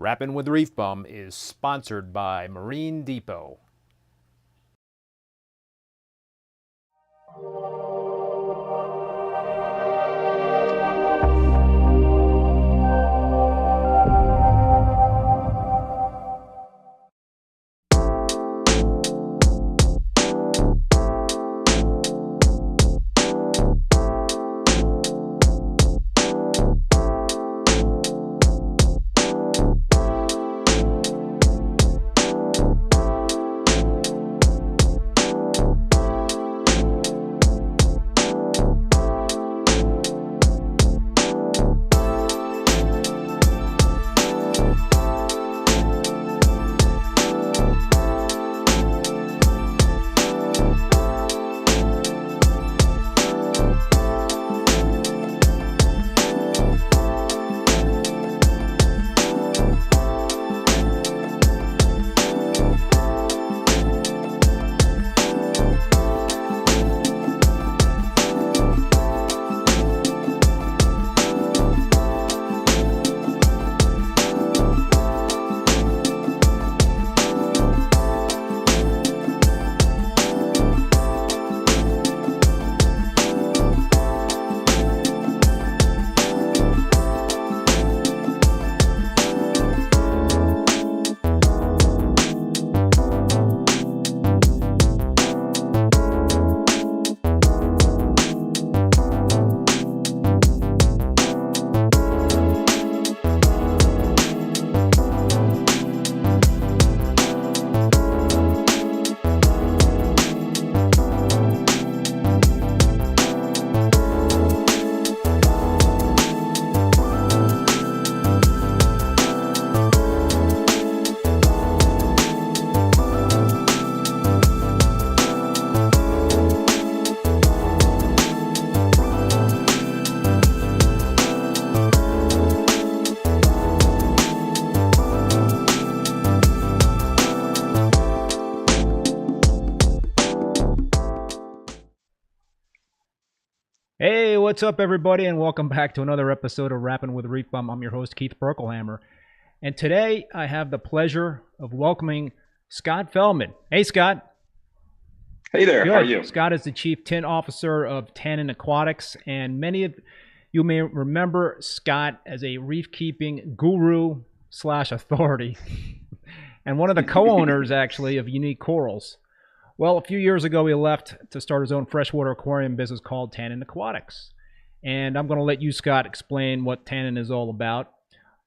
Rappin with ReefBum is sponsored by Marine Depot. Hey, what's up, everybody, and welcome back to another episode of Rappin with ReefBum. I'm your host, Keith Berkelhamer, and today I have the pleasure of welcoming Scott Fellman. Hey, Scott. Hey there. Good. How are you? Scott is the Chief Tint Officer of Tannin Aquatics, and many of you may remember Scott as a reef-keeping guru / authority, and one of the co-owners, actually, of Unique Corals. Well, a few years ago, he left to start his own freshwater aquarium business called Tannin Aquatics. And I'm going to let you, Scott, explain what Tannin is all about.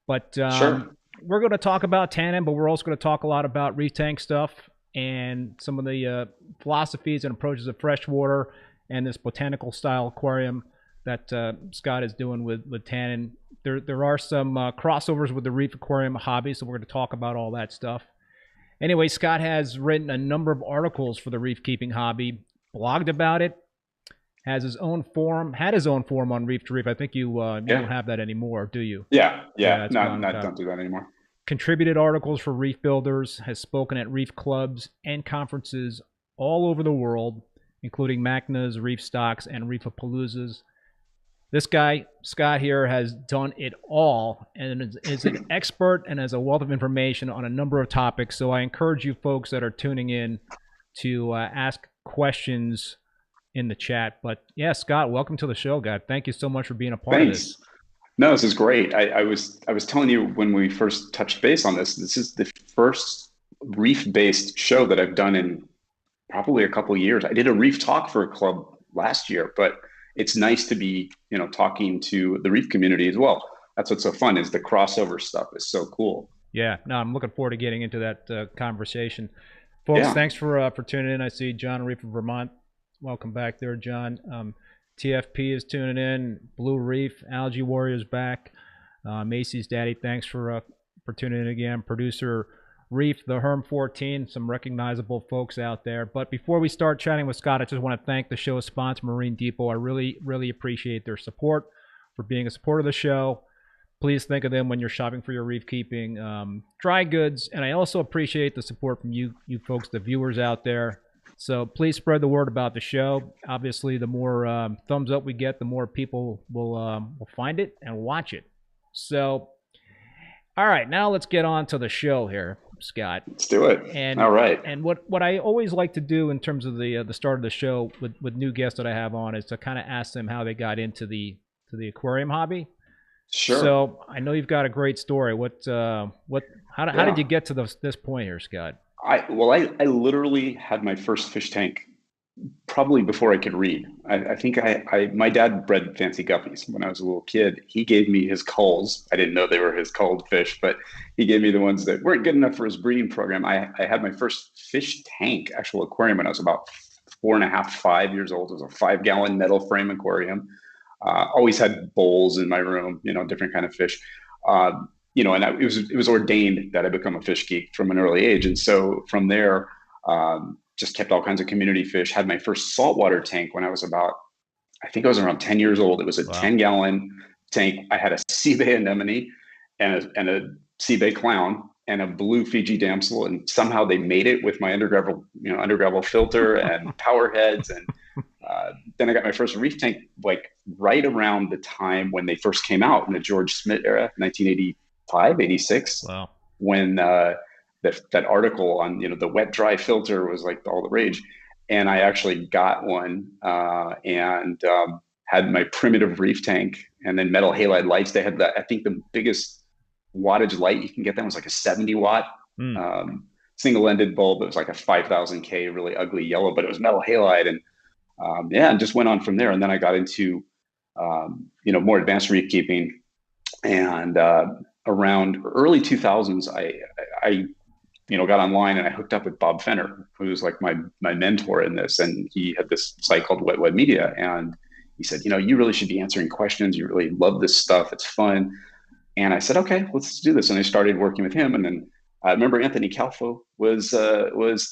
But Sure. We're going to talk about Tannin, but we're also going to talk a lot about Reef Tank stuff and some of the philosophies and approaches of freshwater and this botanical style aquarium that Scott is doing with Tannin. There are some crossovers with the reef aquarium hobby, so we're going to talk about all that stuff. Anyway, Scott has written a number of articles for the reef keeping hobby, blogged about it, has his own forum, had his own forum on Reef to Reef. I think you don't have that anymore, do you? Yeah. Don't do that anymore. Contributed articles for reef builders, has spoken at reef clubs and conferences all over the world, including MACNAs, Reefstocks, and Reefapaloozas. This guy, Scott here, has done it all and is an expert and has a wealth of information on a number of topics. So I encourage you folks that are tuning in to ask questions in the chat. But yeah, Scott, welcome to the show, God. Thank you so much for being a part of this. No, this is great. I was telling you when we first touched base on this, this is the first reef-based show that I've done in probably a couple of years. I did a reef talk for a club last year, but it's nice to be, talking to the reef community as well. That's what's so fun, is the crossover stuff is so cool. Yeah, no, I'm looking forward to getting into that conversation. Folks, thanks for tuning in. I see John Reef of Vermont. Welcome back there, John. TFP is tuning in. Blue Reef, Algae Warriors back. Macy's Daddy, thanks for tuning in again. Producer Reef, the Herm 14, some recognizable folks out there. But before we start chatting with Scott, I just want to thank the show's sponsor, Marine Depot. I really, really appreciate their support, for being a supporter of the show. Please think of them when you're shopping for your reef keeping dry goods. And I also appreciate the support from you folks, the viewers out there. So please spread the word about the show. Obviously, the more thumbs up we get, the more people will find it and watch it. So All right, now let's get on to the show here, Scott. Let's do it. And all right. And what I always like to do in terms of the start of the show with new guests that I have on is to kind of ask them how they got into the aquarium hobby. Sure. So I know you've got a great story. How did you get to this point here, Scott? I literally had my first fish tank probably before I could read. I think my dad bred fancy guppies when I was a little kid. He gave me his culls. I didn't know they were his culled fish, but he gave me the ones that weren't good enough for his breeding program. I had my first fish tank, actual aquarium, when I was about 4.5, 5 years old. It was a 5-gallon metal frame aquarium. Always had bowls in my room, different kind of fish. And it was ordained that I become a fish geek from an early age. And so from there, just kept all kinds of community fish. Had my first saltwater tank when I was around 10 years old. It was a 10-gallon tank. I had a sea bay anemone and a sea bay clown and a blue Fiji damsel. And somehow they made it with my undergravel filter and power heads. And then I got my first reef tank, like right around the time when they first came out in the George Smith era, 1985, 86. Wow. When, that article on the wet dry filter was like all the rage, and I actually got one and had my primitive reef tank, and then metal halide lights. They had that. I think the biggest wattage light you can get them was like a 70 watt single ended bulb. It was like a 5,000 K, really ugly yellow, but it was metal halide, and and just went on from there. And then I got into more advanced reef keeping, and around early 2000s, I got online and I hooked up with Bob Fenner, who was like my mentor in this. And he had this site called Wet Web Media. And he said, you really should be answering questions. You really love this stuff. It's fun. And I said, okay, let's do this. And I started working with him. And then I remember Anthony Calfo was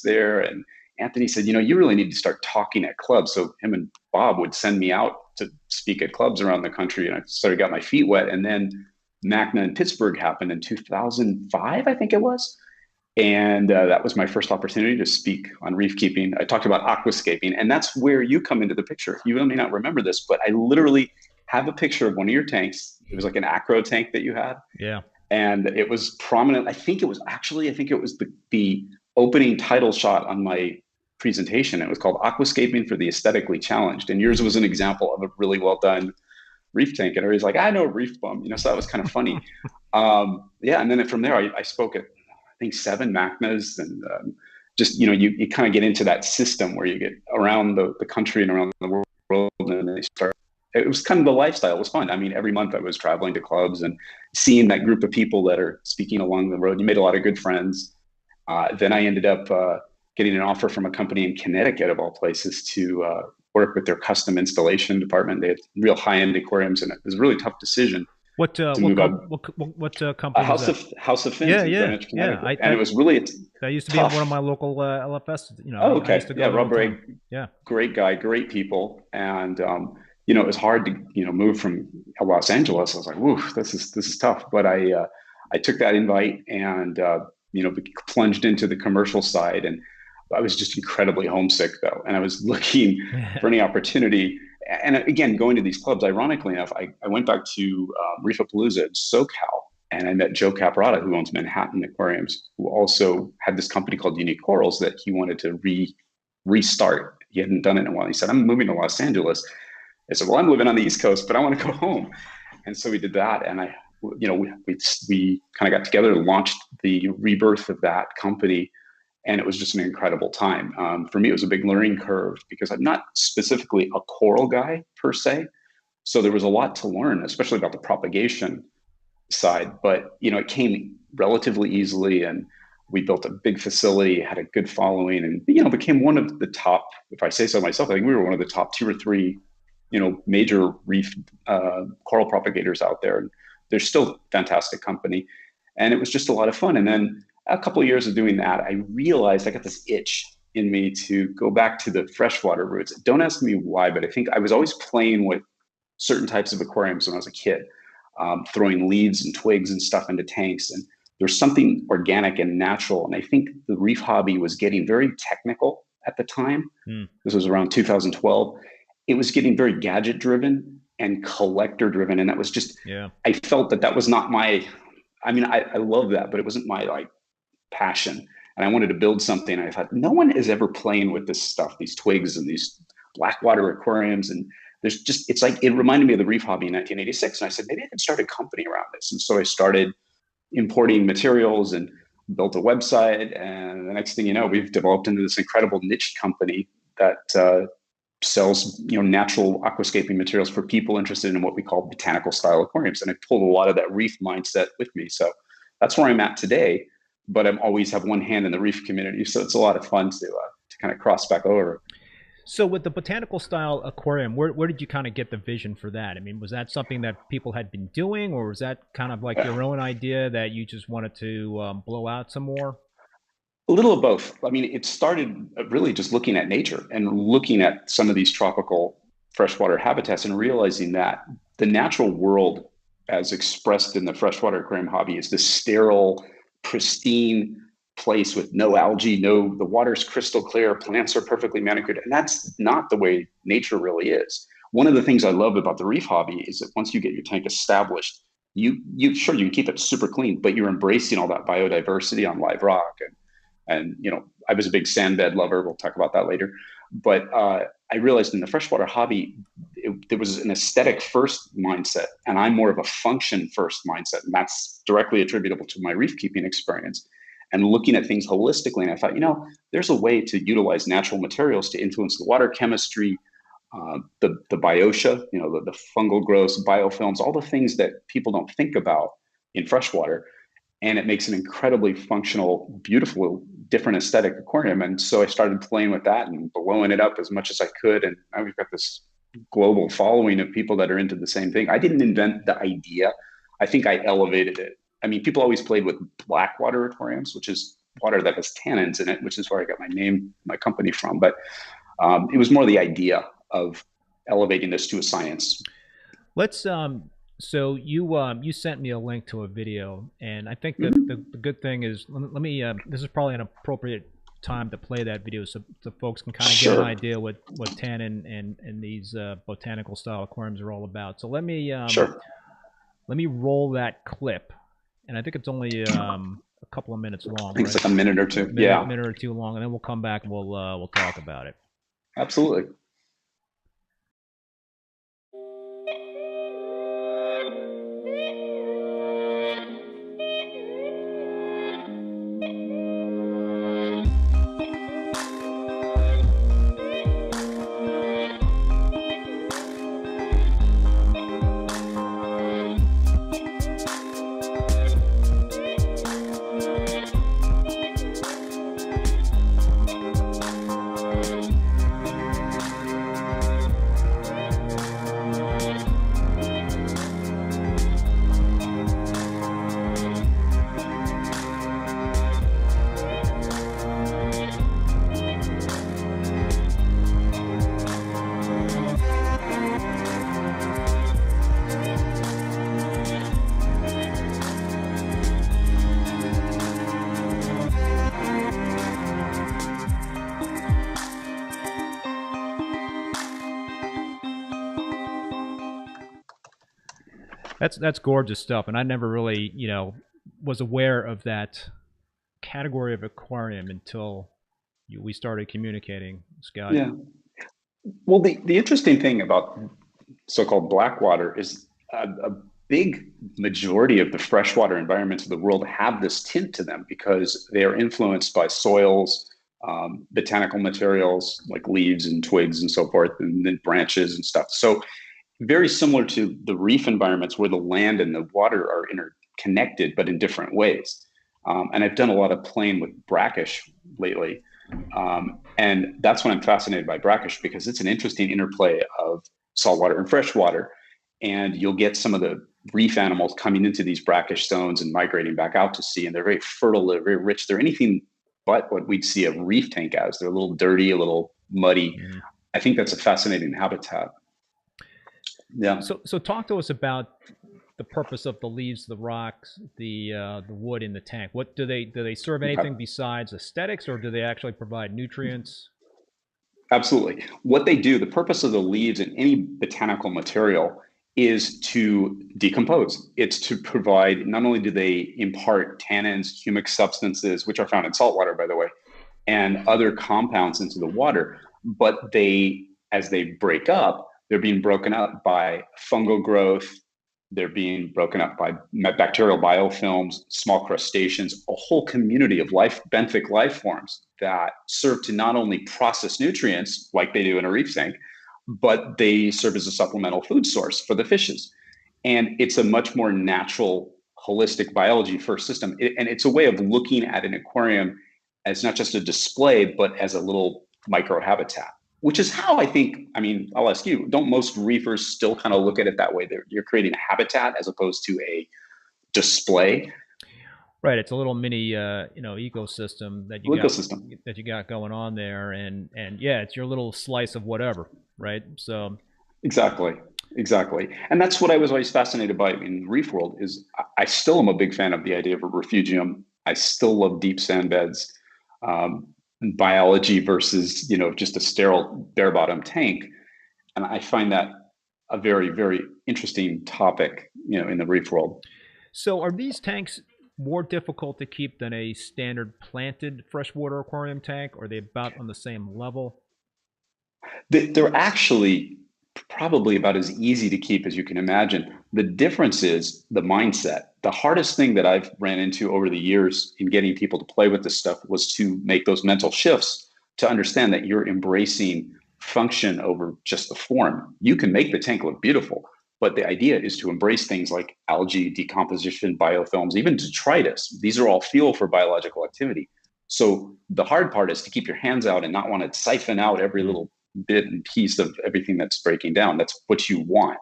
there. And Anthony said, you really need to start talking at clubs. So him and Bob would send me out to speak at clubs around the country. And I sort of got my feet wet. And then MACNA in Pittsburgh happened in 2005, I think it was. And that was my first opportunity to speak on reef keeping. I talked about aquascaping, and that's where you come into the picture. You may not remember this, but I literally have a picture of one of your tanks. It was like an acro tank that you had. Yeah. And it was prominent. I think it was the opening title shot on my presentation. It was called Aquascaping for the Aesthetically Challenged. And yours was an example of a really well done reef tank. And everybody's like, I know ReefBum, so that was kind of funny. And then from there, I spoke at, I think 7 MACNAs, and just you kind of get into that system where you get around the country and around the world, and they start. It was kind of the lifestyle. It was fun. I mean, every month I was traveling to clubs and seeing that group of people that are speaking along the road. You made a lot of good friends. Then I ended up getting an offer from a company in Connecticut, of all places, to work with their custom installation department. They had real high-end aquariums, and it was a really tough decision. What company? House of Fins in Greenwich, Connecticut. And it was really that used to tough. be one of my local LFS. Oh, okay. Rob Ray, yeah, great guy, great people, and it was hard to move from Los Angeles. I was like, woo, this is tough. But I took that invite and plunged into the commercial side, and I was just incredibly homesick though, and I was looking for any opportunity. And again, going to these clubs, ironically enough, I went back to Reefapalooza in SoCal, and I met Joe Caprata, who owns Manhattan Aquariums, who also had this company called Unique Corals that he wanted to restart. He hadn't done it in a while. He said, I'm moving to Los Angeles. I said, well, I'm living on the East Coast, but I want to go home. And so we did that. And we kind of got together and launched the rebirth of that company. And it was just an incredible time. For me, it was a big learning curve because I'm not specifically a coral guy per se. So there was a lot to learn, especially about the propagation side. But, it came relatively easily, and we built a big facility, had a good following, and, became one of the top, if I say so myself, I think we were one of the top 2 or 3, major reef coral propagators out there. And they're still a fantastic company. And it was just a lot of fun. And then a couple of years of doing that, I realized I got this itch in me to go back to the freshwater roots. Don't ask me why, but I think I was always playing with certain types of aquariums when I was a kid, throwing leaves and twigs and stuff into tanks. And there's something organic and natural. And I think the reef hobby was getting very technical at the time. This was around 2012. It was getting very gadget driven and collector driven. And that was just, I felt that was not my I mean, I love that, but it wasn't my like passion. And I wanted to build something. I thought, no one is ever playing with this stuff, these twigs and these Blackwater aquariums. And there's just, it's like, it reminded me of the reef hobby in 1986. And I said, maybe I can start a company around this. And so I started importing materials and built a website. And the next thing you know, we've developed into this incredible niche company that sells, natural aquascaping materials for people interested in what we call botanical style aquariums. And I pulled a lot of that reef mindset with me. So that's where I'm at today. But I'm always have one hand in the reef community, so it's a lot of fun to kind of cross back over. So with the botanical style aquarium, where did you kind of get the vision for that? I mean, was that something that people had been doing, or was that kind of like your own idea that you just wanted to blow out some more? A little of both. I mean, it started really just looking at nature and looking at some of these tropical freshwater habitats and realizing that the natural world, as expressed in the freshwater aquarium hobby, is this sterile, pristine place with no algae, the water's crystal clear, plants are perfectly manicured. And that's not the way nature really is. One of the things I love about the reef hobby is that once you get your tank established, you sure you can keep it super clean, but you're embracing all that biodiversity on live rock. And I was a big sand bed lover. We'll talk about that later. But I realized in the freshwater hobby, there was an aesthetic first mindset, and I'm more of a function first mindset. And that's directly attributable to my reef keeping experience and looking at things holistically. And I thought, there's a way to utilize natural materials to influence the water chemistry, the biotia, the fungal growths, biofilms, all the things that people don't think about in freshwater. And it makes an incredibly functional, beautiful, different aesthetic aquarium. And so I started playing with that and blowing it up as much as I could. And now we've got this global following of people that are into the same thing. I didn't invent the idea. I think I elevated it. I mean, people always played with Blackwater aquariums, which is water that has tannins in it, which is where I got my name, my company from. But it was more the idea of elevating this to a science. Let's so you sent me a link to a video, and I think that the good thing is, let me this is probably an appropriate time to play that video so folks can kind of get an idea what tannin and these botanical style aquariums are all about. So let me roll that clip, and I think it's only a couple of minutes long. I think it's like a minute or two. A minute or two long, and then we'll come back and we'll talk about it. Absolutely. That's gorgeous stuff, and I never really, was aware of that category of aquarium until we started communicating, Scott. Yeah. Well, the interesting thing about so-called Blackwater is a big majority of the freshwater environments of the world have this tint to them because they are influenced by soils, botanical materials like leaves and twigs and so forth, and then branches and stuff. So very similar to the reef environments where the land and the water are interconnected, but in different ways. And I've done a lot of playing with brackish lately. And that's when I'm fascinated by brackish because it's an interesting interplay of saltwater and freshwater. And you'll get some of the reef animals coming into these brackish zones and migrating back out to sea. And they're very fertile, they're very rich. They're anything but what we'd see a reef tank as. They're a little dirty, a little muddy. Mm-hmm. I think that's a fascinating habitat. Yeah. So talk to us about the purpose of the leaves, the rocks, the wood in the tank. What do they serve anything besides aesthetics, or do they actually provide nutrients? Absolutely. What they do, the purpose of the leaves in any botanical material is to decompose. It's to provide, not only do they impart tannins, humic substances, which are found in salt water, by the way, and other compounds into the water, but they, as they break up, they're being broken up by fungal growth. They're being broken up by bacterial biofilms, small crustaceans, a whole community of benthic life forms that serve to not only process nutrients like they do in a reef tank, but they serve as a supplemental food source for the fishes. And it's a much more natural, holistic biology first system. And it's a way of looking at an aquarium as not just a display, but as a little microhabitat, which is how I think, I mean, I'll ask you, don't most reefers still kind of look at it that way? You're creating a habitat as opposed to a display. Right, it's a little mini, ecosystem that you got going on there, and yeah, it's your little slice of whatever, right? So exactly, and that's what I was always fascinated by in reef world. Is I still am a big fan of the idea of a refugium. I still love deep sand beds, biology versus just a sterile bare bottom tank, and I find that a very, very interesting topic, in the reef world. So are these tanks more difficult to keep than a standard planted freshwater aquarium tank? Or are they about on the same level? They're actually probably about as easy to keep as you can imagine. The difference is the mindset. The hardest thing that I've ran into over the years in getting people to play with this stuff was to make those mental shifts to understand that you're embracing function over just the form. You can make the tank look beautiful, but the idea is to embrace things like algae, decomposition, biofilms, even detritus. These are all fuel for biological activity. So the hard part is to keep your hands out and not want to siphon out every little bit and piece of everything that's breaking down. That's what you want.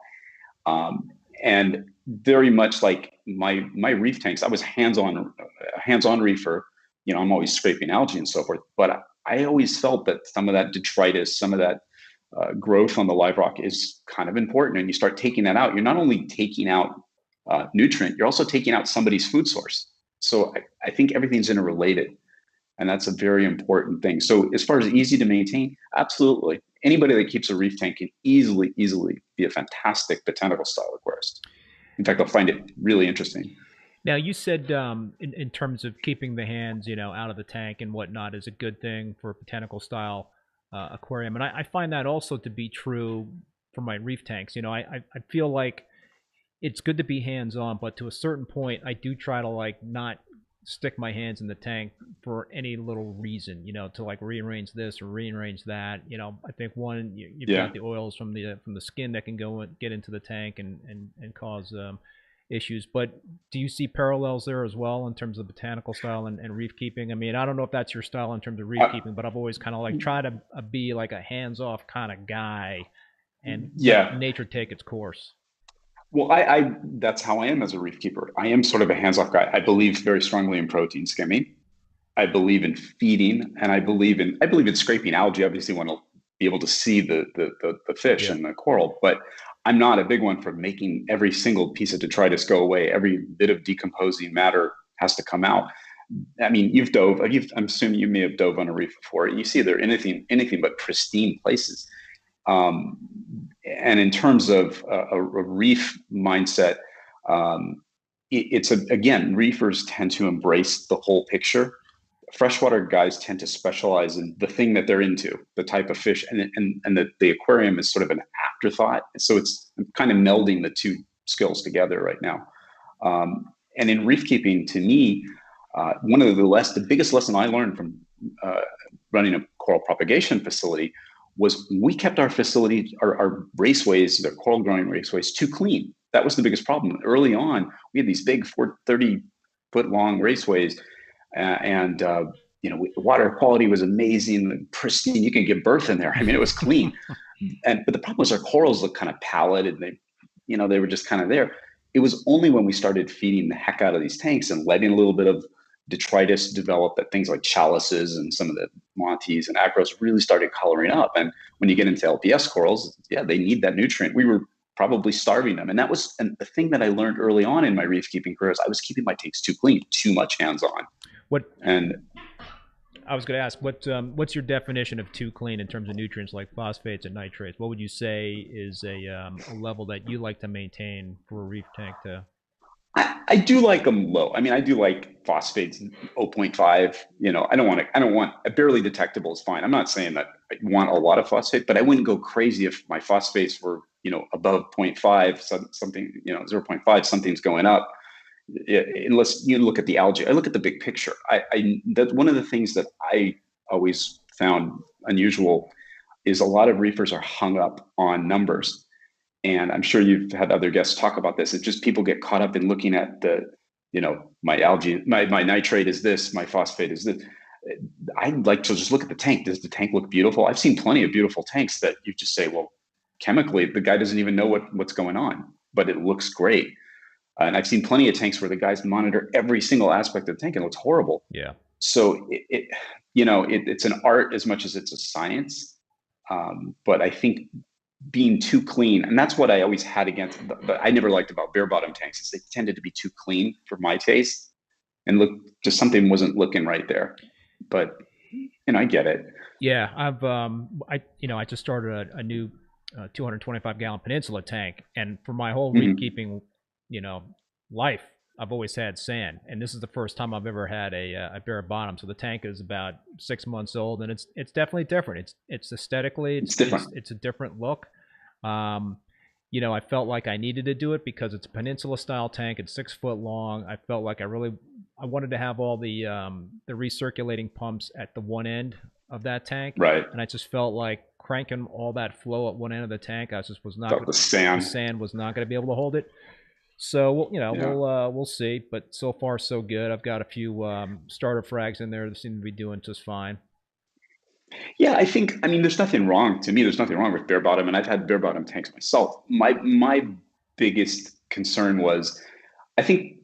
And very much like my reef tanks, I was hands-on reefer. I'm always scraping algae and so forth, but I always felt that some of that detritus, some of that growth on the live rock is kind of important. And you start taking that out, you're not only taking out nutrient, you're also taking out somebody's food source. So I think everything's interrelated. And that's a very important thing. So as far as easy to maintain, absolutely. Anybody that keeps a reef tank can easily be a fantastic botanical style aquarist. In fact, they'll find it really interesting. Now, you said in terms of keeping the hands, out of the tank and whatnot is a good thing for a botanical style aquarium. And I find that also to be true for my reef tanks. I feel like it's good to be hands-on, but to a certain point, I do try to not stick my hands in the tank for any little reason, to rearrange this or rearrange that. I think one, you've got the oils from the skin that can get into the tank and cause issues. But do you see parallels there as well in terms of botanical style and reef keeping? I mean, I don't know if that's your style in terms of reef keeping, but I've always kind of try to be a hands-off kind of guy and let nature take its course. Well, I that's how I am as a reef keeper. I am sort of a hands-off guy. I believe very strongly in protein skimming. I believe in feeding, and I believe in scraping algae. Obviously, want to be able to see the fish and the coral, but I'm not a big one for making every single piece of detritus go away. Every bit of decomposing matter has to come out. I mean, I'm assuming you may have dove on a reef before. You see there anything but pristine places. And in terms of a reef mindset, again, reefers tend to embrace the whole picture. Freshwater guys tend to specialize in the thing that they're into, the type of fish, and the aquarium is sort of an afterthought. So I'm kind of melding the two skills together right now. And in reef keeping, to me, one of the biggest lesson I learned from running a coral propagation facility was we kept our facility, our raceways, the coral growing raceways, too clean. That was the biggest problem. Early on, we had these big 30-foot long raceways, and water quality was amazing, pristine. You can give birth in there. I mean, it was clean. But the problem was our corals looked kind of pallid, and they were just kind of there. It was only when we started feeding the heck out of these tanks and letting a little bit of detritus develop that things like chalices and some of the montes and acros really started coloring up. And when you get into LPS corals, they need that nutrient. We were probably starving them. And the thing that I learned early on in my reef keeping career is I was keeping my tanks too clean, too much hands-on. I was going to ask, what's your definition of too clean in terms of nutrients like phosphates and nitrates? What would you say is a level that you like to maintain for a reef tank to? I do like them low. I mean, I do like phosphates 0.5. You know, I don't want barely detectable is fine. I'm not saying that I want a lot of phosphate, but I wouldn't go crazy if my phosphates were, you know, above 0.5, something, you know, 0.5, something's going up. Unless you look at the algae, I look at the big picture. That's one of the things that I always found unusual is a lot of reefers are hung up on numbers. And I'm sure you've had other guests talk about this. It's just people get caught up in looking at the, you know, my algae, my nitrate is this, my phosphate is this. I'd like to just look at the tank. Does the tank look beautiful? I've seen plenty of beautiful tanks that you just say, well, chemically, the guy doesn't even know what's going on, but it looks great. And I've seen plenty of tanks where the guys monitor every single aspect of the tank and it looks horrible. Yeah. So it's an art as much as it's a science. But I think being too clean, and that's what I always had against, but I never liked about bare bottom tanks is they tended to be too clean for my taste, and look, just something wasn't looking right there. But you know, I get it. Yeah, I just started a new 225 gallon Peninsula tank, and for my whole reef keeping, you know, life, I've always had sand, and this is the first time I've ever had a bare bottom. So the tank is about 6 months old, and it's definitely different. It's aesthetically, it's different. It's a different look. You know, I felt like I needed to do it because it's a Peninsula style tank. It's 6 foot long. I felt like I wanted to have all the recirculating pumps at the one end of that tank, right? And I just felt like cranking all that flow at one end of the tank, The sand was not going to be able to hold it. So we'll see, but so far so good. I've got a few starter frags in there that seem to be doing just fine. Yeah, I mean, there's nothing wrong to me. There's nothing wrong with bare bottom, and I've had bare bottom tanks myself. My biggest concern was, I think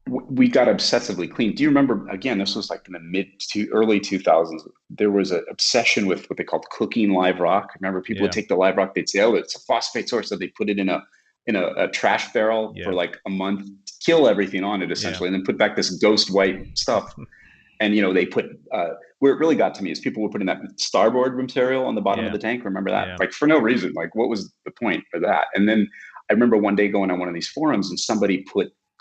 we got obsessively clean. Do you remember? Again, this was like in the early 2000s. There was an obsession with what they called cooking live rock. Remember, people would take the live rock. They'd say, "Oh, it's a phosphate source," so they put it in a trash barrel for like a month, kill everything on it essentially, and then put back this ghost white stuff. And you know, they put where it really got to me is people were putting that starboard material on the bottom of the tank. Remember that? Like for no reason. Like what was the point for that? And then I remember one day going on one of these forums and somebody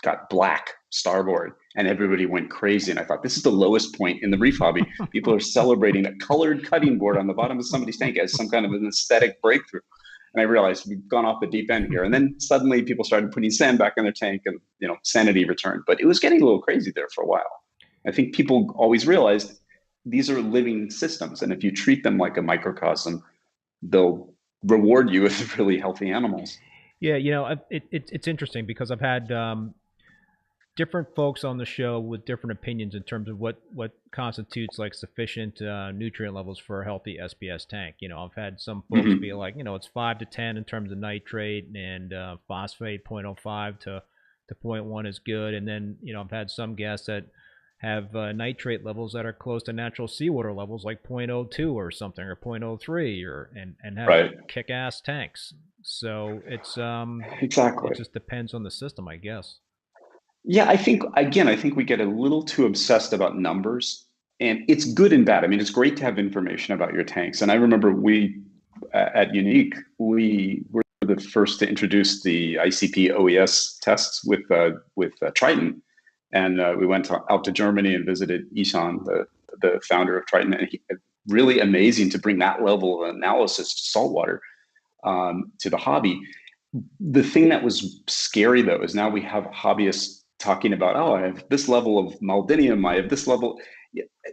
got black starboard and everybody went crazy. And I thought, this is the lowest point in the reef hobby. People are celebrating a colored cutting board on the bottom of somebody's tank as some kind of an aesthetic breakthrough. And I realized we've gone off the deep end here. And then suddenly people started putting sand back in their tank and, you know, sanity returned. But it was getting a little crazy there for a while. I think people always realized these are living systems. And if you treat them like a microcosm, they'll reward you with really healthy animals. Yeah, you know, it's interesting because I've had different folks on the show with different opinions in terms of what constitutes like sufficient nutrient levels for a healthy SPS tank. You know, I've had some folks be like, you know, it's 5 to 10 in terms of nitrate, and phosphate 0.05 to 0.1 is good. And then, you know, I've had some guests that have nitrate levels that are close to natural seawater levels, like 0.02 or something, or 0.03, and have kick-ass tanks. So it's exactly, it just depends on the system, I guess. Yeah, I think we get a little too obsessed about numbers, and it's good and bad. I mean, it's great to have information about your tanks. And I remember we at Unique, we were the first to introduce the ICP OES tests with Triton. And we went out to Germany and visited Ishan, the founder of Triton, and really amazing to bring that level of analysis to saltwater, to the hobby. The thing that was scary though is now we have hobbyists talking about, oh, I have this level of molybdenum, I have this level.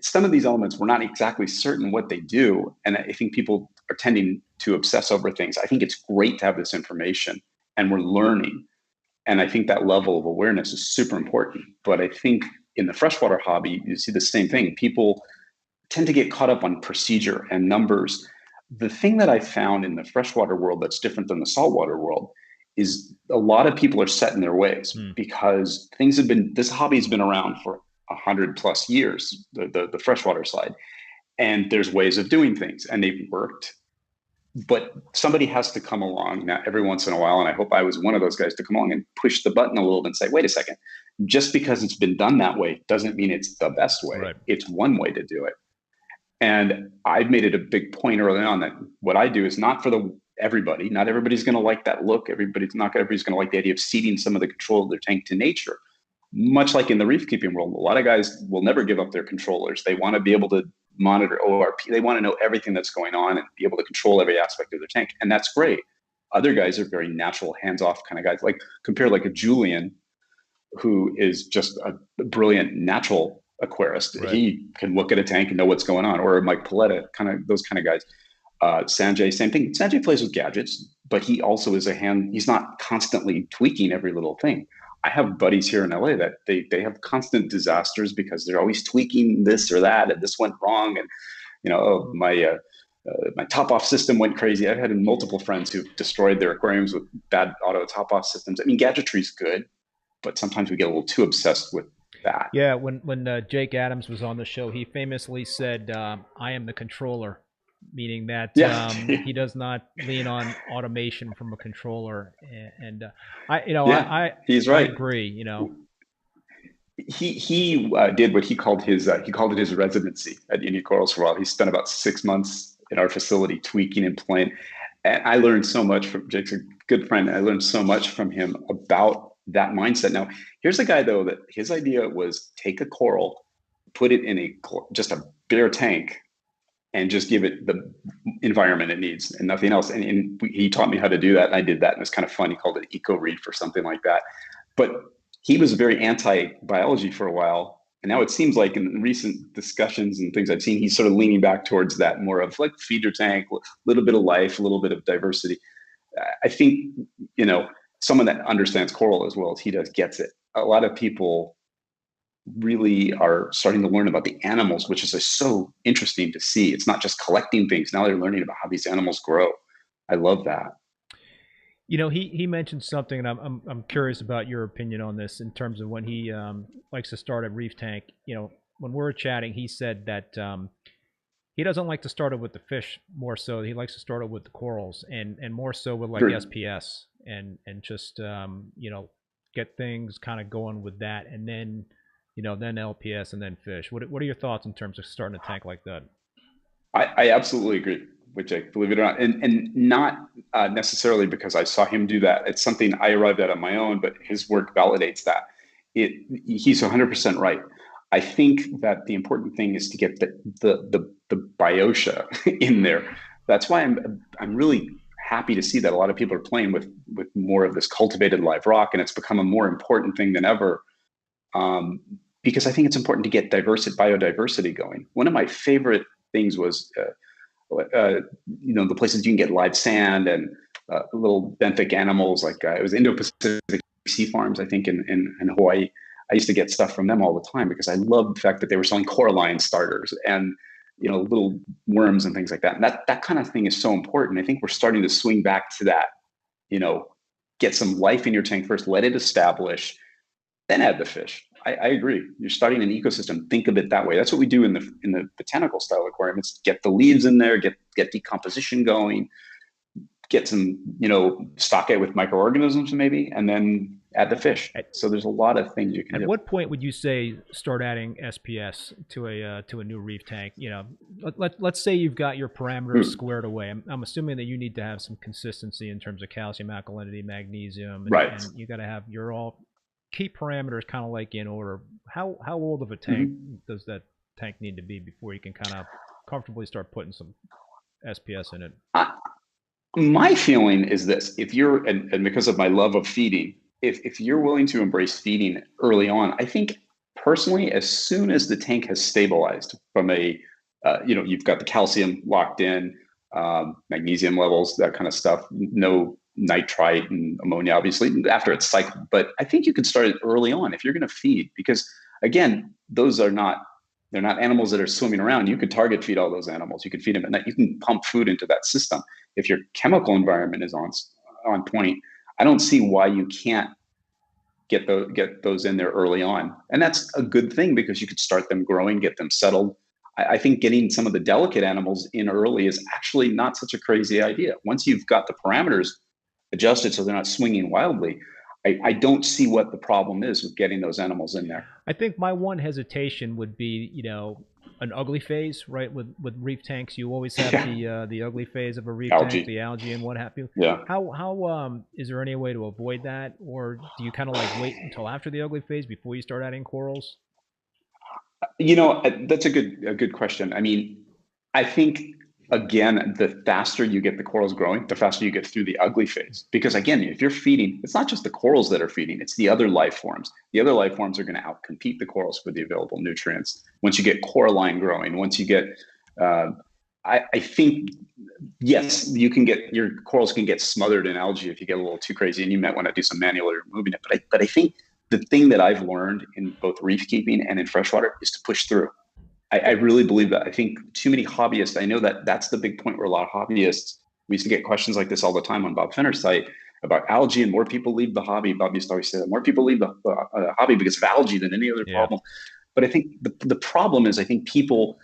Some of these elements we're not exactly certain what they do, and I think people are tending to obsess over things. I think it's great to have this information, and we're learning. And I think that level of awareness is super important. But I think in the freshwater hobby, you see the same thing. People tend to get caught up on procedure and numbers. The thing that I found in the freshwater world that's different than the saltwater world is a lot of people are set in their ways because this hobby has been around for 100+ years, the freshwater side. And there's ways of doing things and they've worked. But somebody has to come along now every once in a while, and I hope I was one of those guys to come along and push the button a little bit and say, wait a second, just because it's been done that way doesn't mean it's the best way. Right. It's one way to do it. And I've made it a big point early on that what I do is not for everybody. Not everybody's going to like that look. Everybody's going to like the idea of ceding some of the control of their tank to nature. Much like in the reef keeping world, a lot of guys will never give up their controllers. They want to be able to monitor ORP. They want to know everything that's going on and be able to control every aspect of their tank. And that's great. Other guys are very natural, hands-off kind of guys. Like compare like a Julian, who is just a brilliant natural aquarist. Right. He can look at a tank and know what's going on. Or Mike Paletta, kind of those kind of guys. Sanjay, same thing. Sanjay plays with gadgets, but he also is he's not constantly tweaking every little thing. I have buddies here in LA that they have constant disasters because they're always tweaking this or that, and this went wrong. And, you know, my top-off system went crazy. I've had multiple friends who've destroyed their aquariums with bad auto top-off systems. I mean, gadgetry is good, but sometimes we get a little too obsessed with that. Yeah, when Jake Adams was on the show, he famously said, "I am the controller," meaning that he does not lean on automation from a controller. And he's right. I agree. You know, he did what he called it his residency at Indian Corals for a while. He spent about 6 months in our facility tweaking and playing. And I learned so much from Jake's a good friend. I learned so much from him about that mindset. Now, here's a guy though that his idea was take a coral, put it in just a bare tank, and just give it the environment it needs and nothing else. And he taught me how to do that, and I did that, and it's kind of fun. He called it eco reef or something like that. But he was very anti-biology for a while, and now it seems like in recent discussions and things I've seen, he's sort of leaning back towards that more of like feeder tank, a little bit of life, a little bit of diversity. I think, you know, someone that understands coral as well as he does gets it. A lot of people really are starting to learn about the animals, which is so interesting to see. It's not just collecting things. Now they're learning about how these animals grow. I love that. You know, he mentioned something, and I'm curious about your opinion on this in terms of when he likes to start a reef tank. You know, when we were chatting, he said that he doesn't like to start it with the fish more so. He likes to start it with the corals and more so with like SPS and just you know, get things kind of going with that, and then then LPS and then fish. What are your thoughts in terms of starting a tank like that? I absolutely agree with Jake, believe it or not, and not necessarily because I saw him do that. It's something I arrived at on my own, but his work validates that. He's 100% right. I think that the important thing is to get the biotia in there. That's why I'm really happy to see that a lot of people are playing with more of this cultivated live rock, and it's become a more important thing than ever. Because I think it's important to get biodiversity going. One of my favorite things was, the places you can get live sand and little benthic animals, like it was Indo-Pacific Sea Farms, I think, in Hawaii. I used to get stuff from them all the time because I loved the fact that they were selling coralline starters and little worms and things like that. And that kind of thing is so important. I think we're starting to swing back to that. Get some life in your tank first, let it establish, then add the fish. I agree. You're starting an ecosystem. Think of it that way. That's what we do in the botanical style aquarium. It's get the leaves in there, get decomposition going, get some, stock it with microorganisms maybe, and then add the fish. So there's a lot of things you can do. At what point would you say start adding SPS to a new reef tank? Let's say you've got your parameters squared away. I'm assuming that you need to have some consistency in terms of calcium, alkalinity, magnesium, and you got to have your all key parameters kind of like in order. How old of a tank does that tank need to be before you can kind of comfortably start putting some SPS in it? My feeling is this: if you're, and because of my love of feeding, if you're willing to embrace feeding early on, I think personally, as soon as the tank has stabilized from you've got the calcium locked in, magnesium levels, that kind of stuff, no nitrite and ammonia, obviously, after it's cycled. But I think you can start it early on if you're going to feed, because again, they're not animals that are swimming around. You could target feed all those animals. You could feed them at night. You can pump food into that system. If your chemical environment is on point, I don't see why you can't get those in there early on. And that's a good thing because you could start them growing, get them settled. I think getting some of the delicate animals in early is actually not such a crazy idea. Once you've got the parameters adjusted so they're not swinging wildly, I don't see what the problem is with getting those animals in there. I think my one hesitation would be, an ugly phase, right? With reef tanks, you always have the ugly phase of a reef Algae. tank, the algae and what have you. Yeah. How is there any way to avoid that, or do you kind of like wait until after the ugly phase before you start adding corals? That's a good question. I mean, I think, again, the faster you get the corals growing, the faster you get through the ugly phase. Because again, if you're feeding, it's not just the corals that are feeding, it's the other life forms. The other life forms are going to outcompete the corals for the available nutrients. Once you get coralline growing, once you get, I think, yes, your corals can get smothered in algae if you get a little too crazy, and you might want to do some manually removing it. But I think the thing that I've learned in both reef keeping and in freshwater is to push through. I really believe that. I think too many hobbyists, I know that's the big point where a lot of hobbyists, we used to get questions like this all the time on Bob Fenner's site about algae, and more people leave the hobby. Bob used to always say that more people leave the hobby because of algae than any other problem. But I think the problem is, I think people,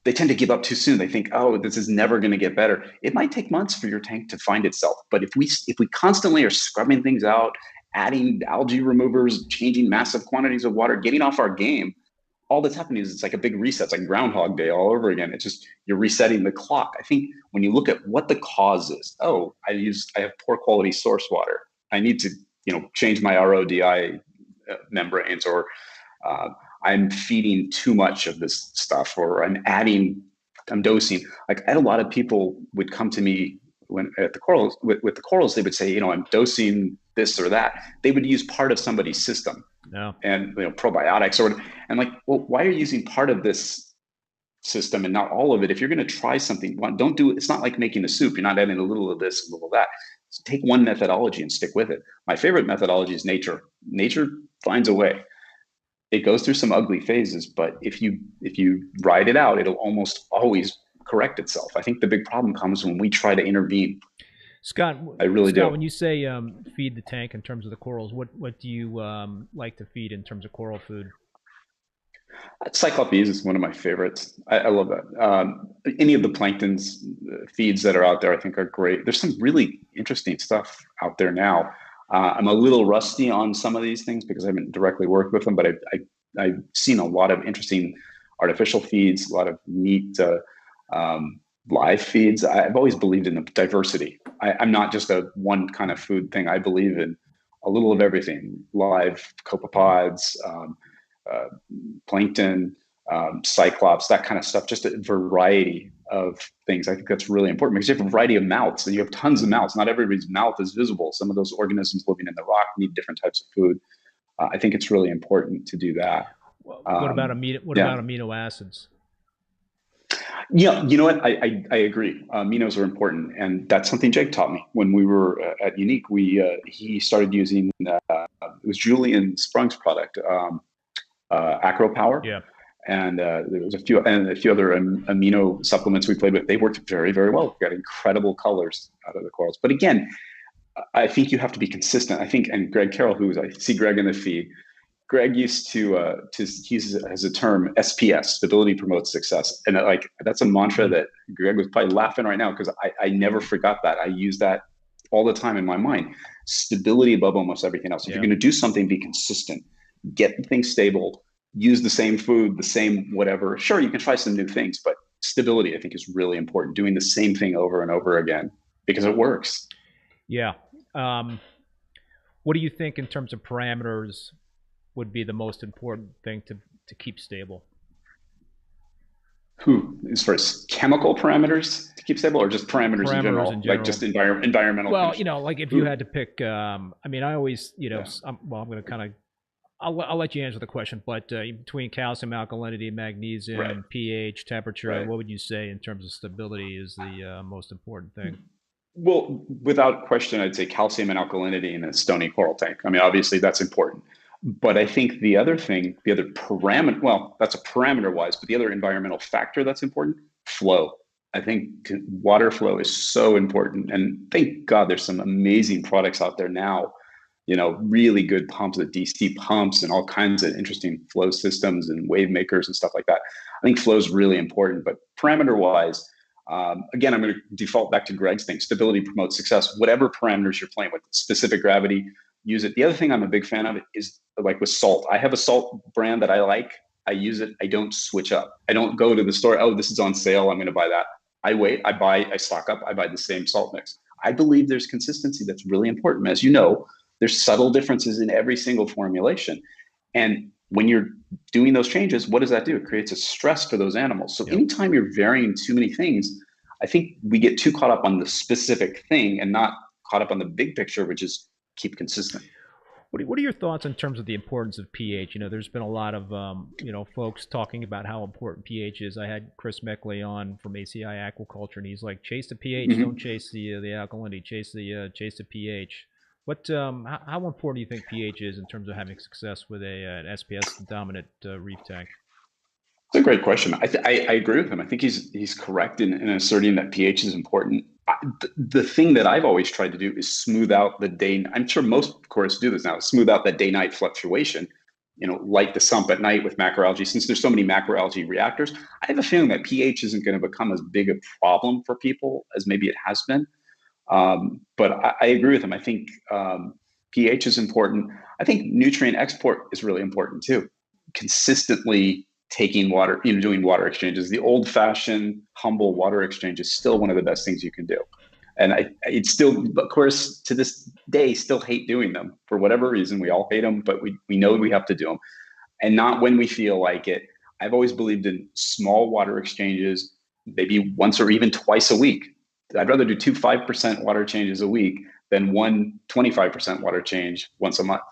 they tend to give up too soon. They think, oh, this is never going to get better. It might take months for your tank to find itself. But if we constantly are scrubbing things out, adding algae removers, changing massive quantities of water, getting off our game, all that's happening is it's like a big reset. It's like Groundhog Day all over again. It's just, you're resetting the clock. I think when you look at what the cause is, I have poor quality source water. I need to, change my RODI membranes, or I'm feeding too much of this stuff, or I'm dosing. Like, I had a lot of people would come to me when at the corals, with the corals, they would say, I'm dosing this or that. They would use part of somebody's system. No. And probiotics or, and like, well, why are you using part of this system and not all of it? If you're going to try something, don't do it. It's not like making a soup. You're not adding a little of this, a little of that. So take one methodology and stick with it. My favorite methodology is nature. Nature finds a way. It goes through some ugly phases, but if you ride it out, it'll almost always correct itself. I think the big problem comes when we try to intervene. Scott, I really do. When you say feed the tank in terms of the corals, what do you like to feed in terms of coral food? Cyclopes is one of my favorites. I love that. Any of the planktons feeds that are out there, I think, are great. There's some really interesting stuff out there now. I'm a little rusty on some of these things because I haven't directly worked with them, but I've seen a lot of interesting artificial feeds, a lot of neat live feeds. I've always believed in the diversity. I'm not just a one kind of food thing. I believe in a little of everything: live copepods, plankton, cyclops, that kind of stuff. Just a variety of things. I think that's really important because you have a variety of mouths, and you have tons of mouths. Not everybody's mouth is visible. Some of those organisms living in the rock need different types of food. I think it's really important to do that. What about amino acids? Yeah, you know what? I agree. Aminos are important, and that's something Jake taught me when we were at Unique. He started using it was Julian Sprung's product, Acro Power. Yeah. And there was a few other amino supplements we played with. They worked very, very well. We got incredible colors out of the corals. But again, I think you have to be consistent. I think, and Greg Carroll, I see Greg in the feed. Greg used to he has a term, SPS, stability promotes success. And that's a mantra that Greg was probably laughing right now because I never forgot that. I use that all the time in my mind. Stability above almost everything else. If you're going to do something, be consistent. Get things stable. Use the same food, the same whatever. Sure, you can try some new things, but stability, I think, is really important. Doing the same thing over and over again because it works. Yeah. What do you think in terms of parameters would be the most important thing to keep stable? As far as chemical parameters to keep stable, or just parameters in general? Like just environmental? Well, like if you had to pick, I always, I'm going to kind of, I'll let you answer the question, but between calcium, alkalinity, magnesium, right, pH, temperature, right, what would you say in terms of stability is the most important thing? Well, without question, I'd say calcium and alkalinity in a stony coral tank. Obviously that's important. But I think the other parameter, well, that's a parameter wise, but the other environmental factor that's important, flow. I think water flow is so important. And thank God there's some amazing products out there now, really good pumps, the DC pumps and all kinds of interesting flow systems and wave makers and stuff like that. I think flow is really important, but parameter wise, again, I'm going to default back to Greg's thing. Stability promotes success. Whatever parameters you're playing with, specific gravity, use it. The other thing I'm a big fan of is like with salt. I have a salt brand that I like. I use it. I don't switch up. I don't go to the store. Oh, this is on sale. I'm going to buy that. I wait. I stock up. I buy the same salt mix. I believe there's consistency that's really important. As you know, there's subtle differences in every single formulation. And when you're doing those changes, what does that do? It creates a stress for those animals. So anytime you're varying too many things, I think we get too caught up on the specific thing and not caught up on the big picture, which is keep consistent. What are your thoughts in terms of the importance of pH? You know, there's been a lot of, you know, folks talking about how important pH is. I had Chris Meckley on from ACI Aquaculture, and he's like, chase the pH, don't chase the alkalinity, chase the pH. What, how important do you think pH is in terms of having success with an SPS dominant reef tank? It's a great question. I agree with him. I think he's correct in asserting that pH is important. The thing that I've always tried to do is smooth out the day. I'm sure most of course do this now. Smooth out the day-night fluctuation. You know, light the sump at night with macroalgae. Since there's so many macroalgae reactors, I have a feeling that pH isn't going to become as big a problem for people as maybe it has been. But I agree with him. I think pH is important. I think nutrient export is really important too. Consistently taking water, you know, doing water exchanges. The old-fashioned, humble water exchange is still one of the best things you can do. And it's still, of course, to this day, still hate doing them for whatever reason. We all hate them, but we know we have to do them, and not when we feel like it. I've always believed in small water exchanges, maybe once or even twice a week. I'd rather do 2 5% water changes a week than 1 25% water change once a month.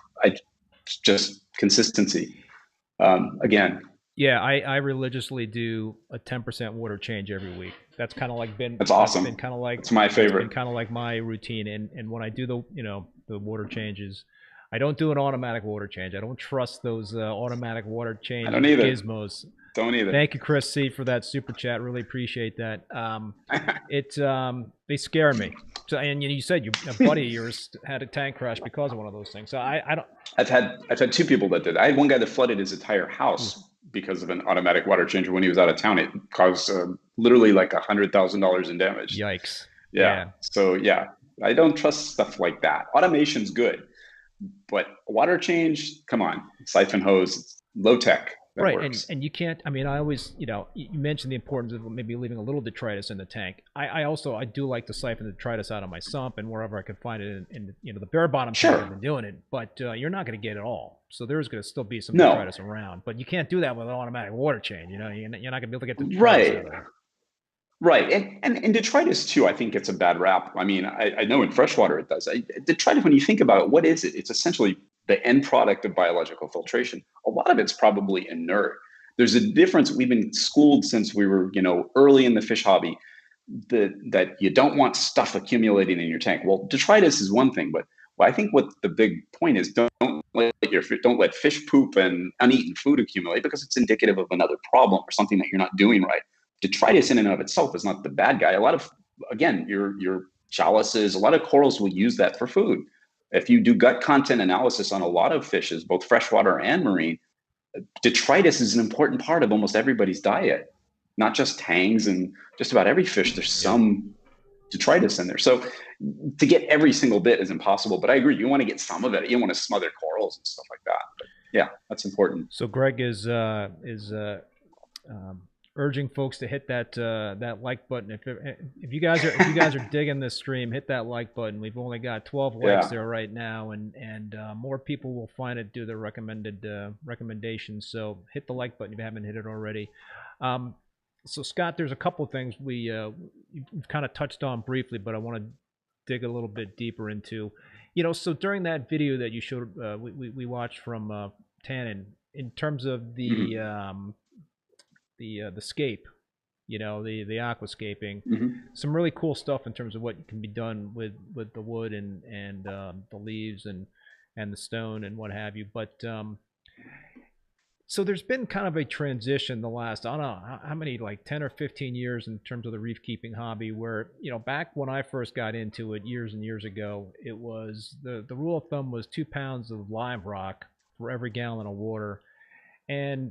Just consistency. Again. Yeah, I religiously do a 10% water change every week. That's kind of like been. That's awesome. Been kind of like. It's my favorite. Kind of like my routine. And when I do the water changes, I don't do an automatic water change. I don't trust those automatic water change gizmos. Don't either. Thank you, Chris C, for that super chat. Really appreciate that. They scare me. So, and you said a buddy of yours had a tank crash because of one of those things. So I don't. I've had 2 people that did. I had one guy that flooded his entire house because of an automatic water changer when he was out of town. It caused literally like $100,000 in damage. Yikes. Yeah. So yeah, I don't trust stuff like that. Automation's good, but water change, come on, siphon hose, low tech. Right, and you can't. I mean, I always, you mentioned the importance of maybe leaving a little detritus in the tank. I do like to siphon the detritus out of my sump and wherever I can find it in the bare bottom. Sure, I've been doing it, but you're not going to get it all. So there's going to still be some detritus around, but you can't do that with an automatic water change. You're not going to be able to get the detritus out of there. Right, and detritus too, I think it's a bad rap. I mean, I know in freshwater it does. Detritus, when you think about it, what is it? It's essentially the end product of biological filtration. A lot of it's probably inert. There's a difference. We've been schooled since we were, early in the fish hobby that you don't want stuff accumulating in your tank. Well, detritus is one thing, but I think what the big point is, don't let fish poop and uneaten food accumulate, because it's indicative of another problem or something that you're not doing right. Detritus in and of itself is not the bad guy. A lot of, again, your chalices, a lot of corals will use that for food. If you do gut content analysis on a lot of fishes, both freshwater and marine, detritus is an important part of almost everybody's diet, not just tangs, and just about every fish, there's some detritus in there. So to get every single bit is impossible, but I agree. You want to get some of it. You don't want to smother corals and stuff like that. But yeah, that's important. So Greg is urging folks to hit that like button. If you guys are digging this stream, hit that like button. We've only got 12 likes there right now, and more people will find it, do their recommendations. So hit the like button if you haven't hit it already. So Scott, there's a couple of things we've kind of touched on briefly, but I want to dig a little bit deeper into. So during that video that you showed, we watched from Tannin, in terms of the scape, the aquascaping, some really cool stuff in terms of what can be done with the wood and the leaves and the stone and what have you. But so there's been kind of a transition the last, I don't know how many, like 10 or 15 years in terms of the reef keeping hobby, where, back when I first got into it years and years ago, it was the rule of thumb was 2 pounds of live rock for every gallon of water. And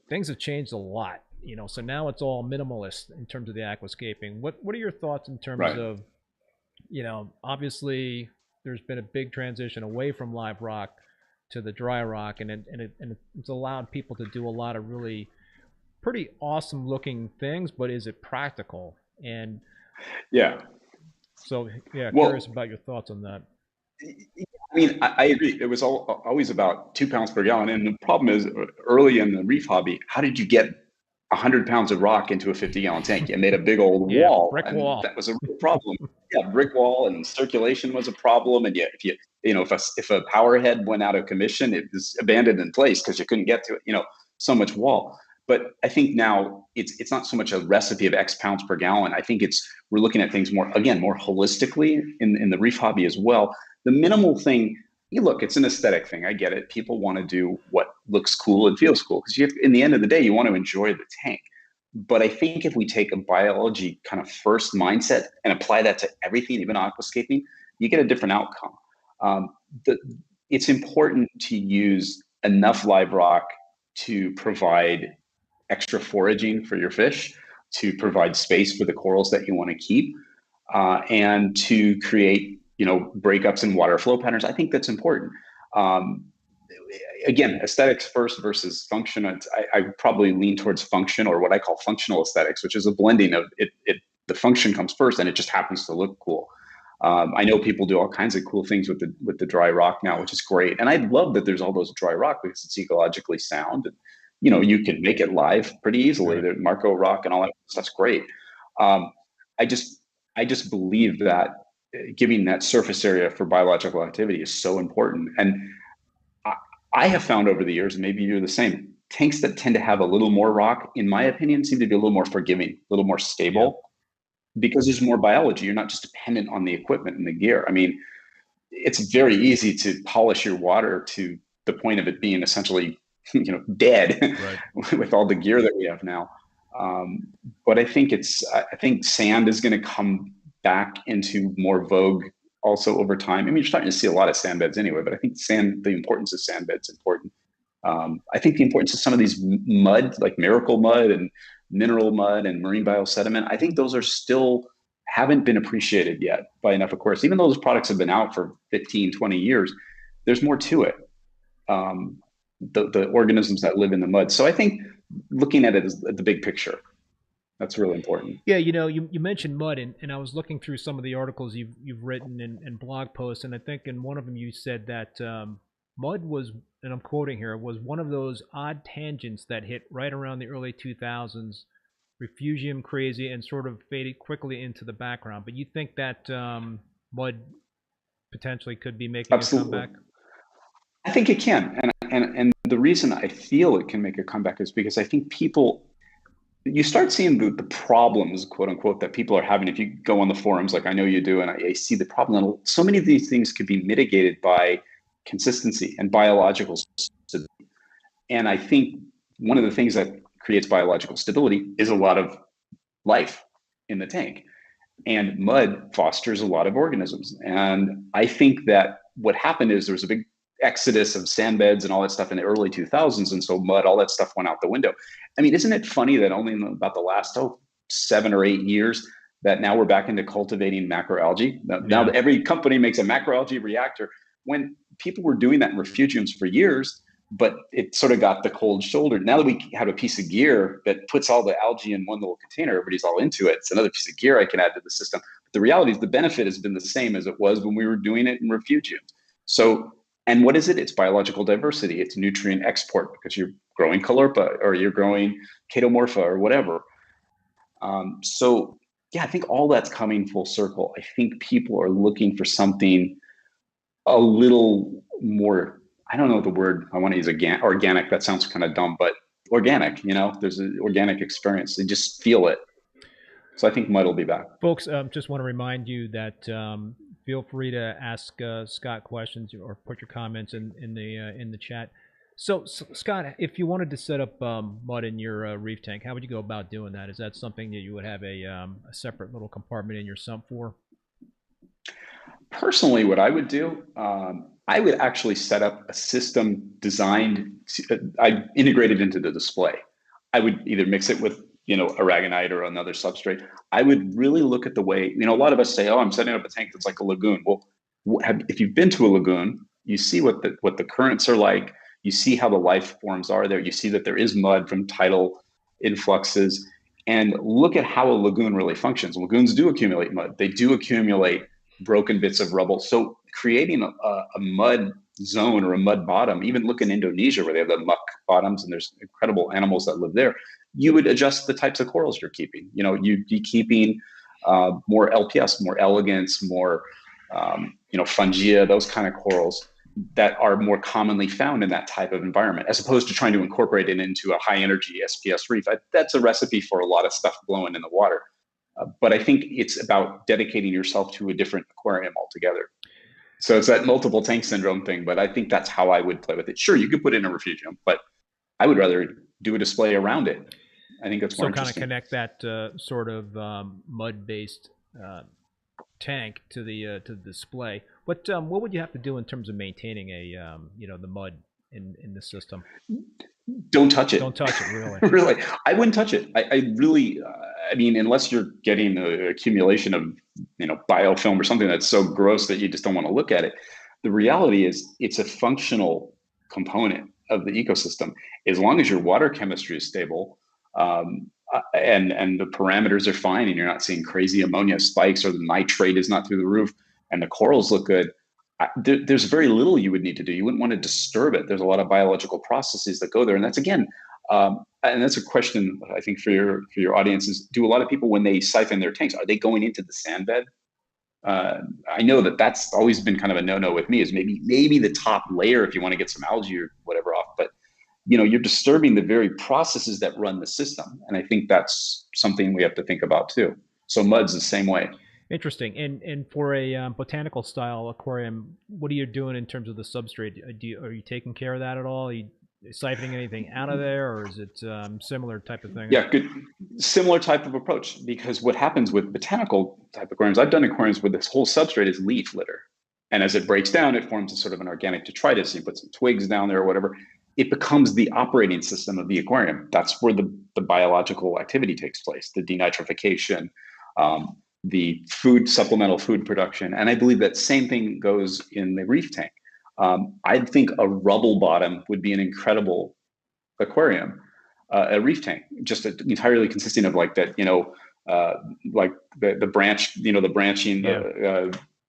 things have changed a lot. So now it's all minimalist in terms of the aquascaping. What are your thoughts in terms of, obviously there's been a big transition away from live rock to the dry rock, and it's allowed people to do a lot of really pretty awesome looking things, but is it practical? And yeah, so yeah, well, curious about your thoughts on that. I mean, I agree. It was always about 2 pounds per gallon. And the problem is, early in the reef hobby, how did you get 100 pounds of rock into a 50-gallon tank? You made a big old Yeah, wall, brick and wall. that was a real problem. Yeah, brick wall, and circulation was a problem. And yet, if a power head went out of commission, it was abandoned in place because you couldn't get to it. So much wall. But I think now it's not so much a recipe of X pounds per gallon. I think we're looking at things more holistically in the reef hobby as well. The minimal thing, look, it's an aesthetic thing. I get it. People want to do what looks cool and feels cool because in the end of the day, you want to enjoy the tank. But I think if we take a biology kind of first mindset and apply that to everything, even aquascaping, you get a different outcome. It's important to use enough live rock to provide extra foraging for your fish, to provide space for the corals that you want to keep, and to create breakups in water flow patterns. I think that's important. Again, aesthetics first versus function. I probably lean towards function, or what I call functional aesthetics, which is a blending of it. The function comes first, and it just happens to look cool. I know people do all kinds of cool things with the dry rock now, which is great. And I love that there's all those dry rock because it's ecologically sound. And, you can make it live pretty easily. Right. The Marco rock and all that stuff's great. I just believe that giving that surface area for biological activity is so important. And I have found over the years, and maybe you're the same, tanks that tend to have a little more rock, in my opinion, seem to be a little more forgiving, a little more stable, because there's more biology. You're not just dependent on the equipment and the gear. I mean, it's very easy to polish your water to the point of it being essentially, dead, right, with all the gear that we have now. But I think sand is going to come back into more vogue also over time. I mean, you're starting to see a lot of sand beds anyway, but I think the importance of sand beds is important. I think the importance of some of these mud, like miracle mud and mineral mud and marine biosediment, I think those are still haven't been appreciated yet by enough aquarists. Even though those products have been out for 15, 20 years, there's more to it. The organisms that live in the mud. So I think looking at it as the big picture, that's really important. Yeah, you mentioned mud, and I was looking through some of the articles you've written and blog posts, and I think in one of them you said that mud was, and I'm quoting here, was one of those odd tangents that hit right around the early 2000s, refugium crazy, and sort of faded quickly into the background. But you think that mud potentially could be making Absolutely. a comeback? I think it can, and the reason I feel it can make a comeback is because I think you start seeing the problems, quote unquote, that people are having. If you go on the forums, like I know you do, and I see the problem, and so many of these things could be mitigated by consistency and biological stability. And I think one of the things that creates biological stability is a lot of life in the tank. And mud fosters a lot of organisms. And I think that what happened is there was a big exodus of sand beds and all that stuff in the early 2000s. And so mud, all that stuff went out the window. I mean, isn't it funny that only in about the last 7 or 8 years that now we're back into cultivating macroalgae? Now every company makes a macroalgae reactor. When people were doing that in refugiums for years, but it sort of got the cold shoulder. Now that we have a piece of gear that puts all the algae in one little container, everybody's all into it. It's another piece of gear I can add to the system. But the reality is the benefit has been the same as it was when we were doing it in refugiums. So, and what is it? It's biological diversity. It's nutrient export because you're growing caulerpa or you're growing chaetomorpha or whatever. So yeah, I think all that's coming full circle. I think people are looking for something a little more, I don't know the word I want to use, organic. That sounds kind of dumb, but organic, there's an organic experience. They just feel it. So I think mud will be back. Folks, just want to remind you that feel free to ask Scott questions or put your comments in the chat. So Scott, if you wanted to set up mud in your reef tank, how would you go about doing that? Is that something that you would have a separate little compartment in your sump for? Personally, what I would do, I would actually set up a system designed I integrate it into the display. I would either mix it with, aragonite or another substrate. I would really look at the way, a lot of us say, oh, I'm setting up a tank that's like a lagoon. Well, if you've been to a lagoon, You see what the currents are like. You see how the life forms are there. You see that there is mud from tidal influxes, and look at how a lagoon really functions. Lagoons do accumulate mud. They do accumulate broken bits of rubble. So creating a mud zone or a mud bottom, even look in Indonesia where they have the muck bottoms and there's incredible animals that live there. You would adjust the types of corals you're keeping. You know, you'd be keeping more LPS, more elegance, more fungia, those kind of corals that are more commonly found in that type of environment, as opposed to trying to incorporate it into a high energy SPS reef. That's a recipe for a lot of stuff blowing in the water. But I think it's about dedicating yourself to a different aquarium altogether. So it's that multiple tank syndrome thing, but I think that's how I would play with it. Sure, you could put in a refugium, but I would rather do a display around it. I think that's more interesting. So kind of connect that sort of mud-based tank to the display. What would you have to do in terms of maintaining a the mud in the system? Don't touch it. Don't touch it, really. Really, I wouldn't touch it. I really, I mean, unless you're getting an accumulation of biofilm or something that's so gross that you just don't want to look at it. The reality is, it's a functional component of the ecosystem. As long as your water chemistry is stable, and the parameters are fine, and you're not seeing crazy ammonia spikes, or the nitrate is not through the roof, and the corals look good, there's very little you would need to do. You wouldn't want to disturb it. There's a lot of biological processes that go there, and that's again, and that's a question I think for your audience is: do a lot of people, when they siphon their tanks, are they going into the sand bed? I know that's always been kind of a no-no with me. Is maybe the top layer if you want to get some algae or whatever off, but you're disturbing the very processes that run the system, and I think that's something we have to think about too. So mud's the same way. Interesting. And for a botanical style aquarium, what are you doing in terms of the substrate? Are you taking care of that at all? Are you siphoning anything out of there, or is it similar type of thing? Yeah, good. Similar type of approach, because what happens with botanical type aquariums, I've done aquariums where this whole substrate is leaf litter. And as it breaks down, it forms a sort of an organic detritus. You put some twigs down there or whatever. It becomes the operating system of the aquarium. That's where the biological activity takes place, the denitrification, the supplemental food production. And I believe that same thing goes in the reef tank. I think a rubble bottom would be an incredible aquarium, a reef tank, just entirely consisting of like that, like the branch, the branching,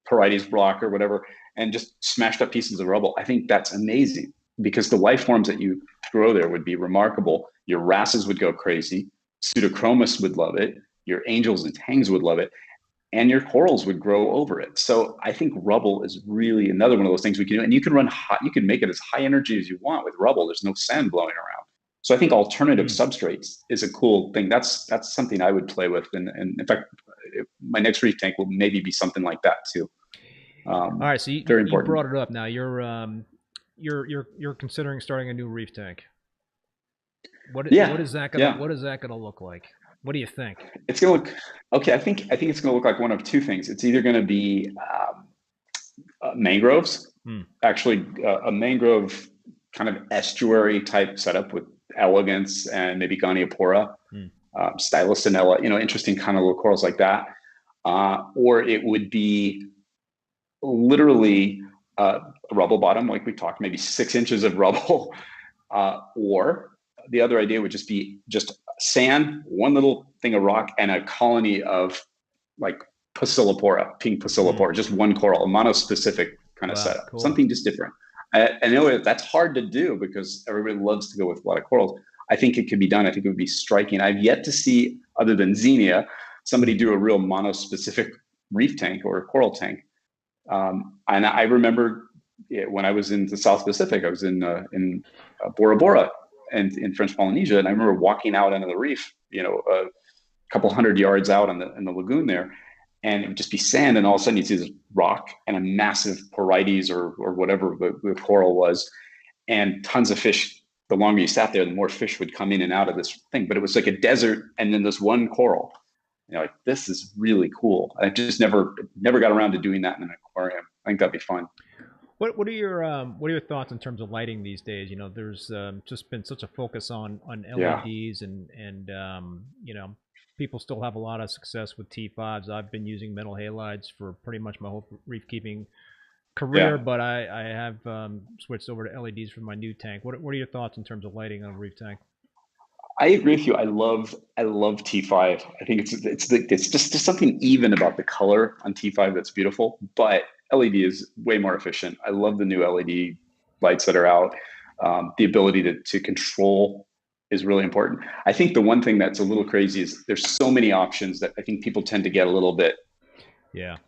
Parides block or whatever, and just smashed up pieces of rubble. I think that's amazing, because the life forms that you grow there would be remarkable. Your wrasses would go crazy. Pseudochromis would love it. Your angels and tangs would love it. And your corals would grow over it. So I think rubble is really another one of those things we can do. And you can run hot, you can make it as high energy as you want with rubble. There's no sand blowing around. So I think alternative substrates is a cool thing. That's something I would play with. And in fact, my next reef tank will maybe be something like that too. All right, so you brought it up. Now you're considering starting a new reef tank. What is that gonna look like? What do you think? It's gonna look okay. I think it's gonna look like one of two things. It's either gonna be mangroves, actually a mangrove kind of estuary type setup with elegance and maybe Goniopora, Stylosinella, interesting kind of little corals like that. Or it would be literally a rubble bottom, like we talked, maybe 6 inches of rubble. Or the other idea would just be just sand, one little thing of rock, and a colony of like Pasillipora, pink Pasillipora, just one coral, a monospecific kind of setup, cool. Something just different. I know that's hard to do because everybody loves to go with a lot of corals. I think it could be done. I think it would be striking. I've yet to see, other than Xenia, somebody do a real monospecific reef tank or a coral tank. And I remember when I was in the South Pacific, I was in Bora Bora and in French Polynesia, and I remember walking out onto the reef, a couple hundred yards out in the lagoon there, and it would just be sand, and all of a sudden you'd see this rock and a massive Parides or whatever the coral was, and tons of fish. The longer you sat there, the more fish would come in and out of this thing. But it was like a desert, and then this one coral. Like, this is really cool. I just never got around to doing that in an aquarium. I think that'd be fun. What are your thoughts in terms of lighting these days? There's just been such a focus on LEDs and people still have a lot of success with T5s. I've been using metal halides for pretty much my whole reef keeping career, but I have switched over to LEDs for my new tank. What are your thoughts in terms of lighting on a reef tank? I agree with you. I love T5. I think it's just something even about the color on T5 that's beautiful. But LED is way more efficient. I love the new LED lights that are out. The ability to control is really important. I think the one thing that's a little crazy is there's so many options that I think people tend to get a little bit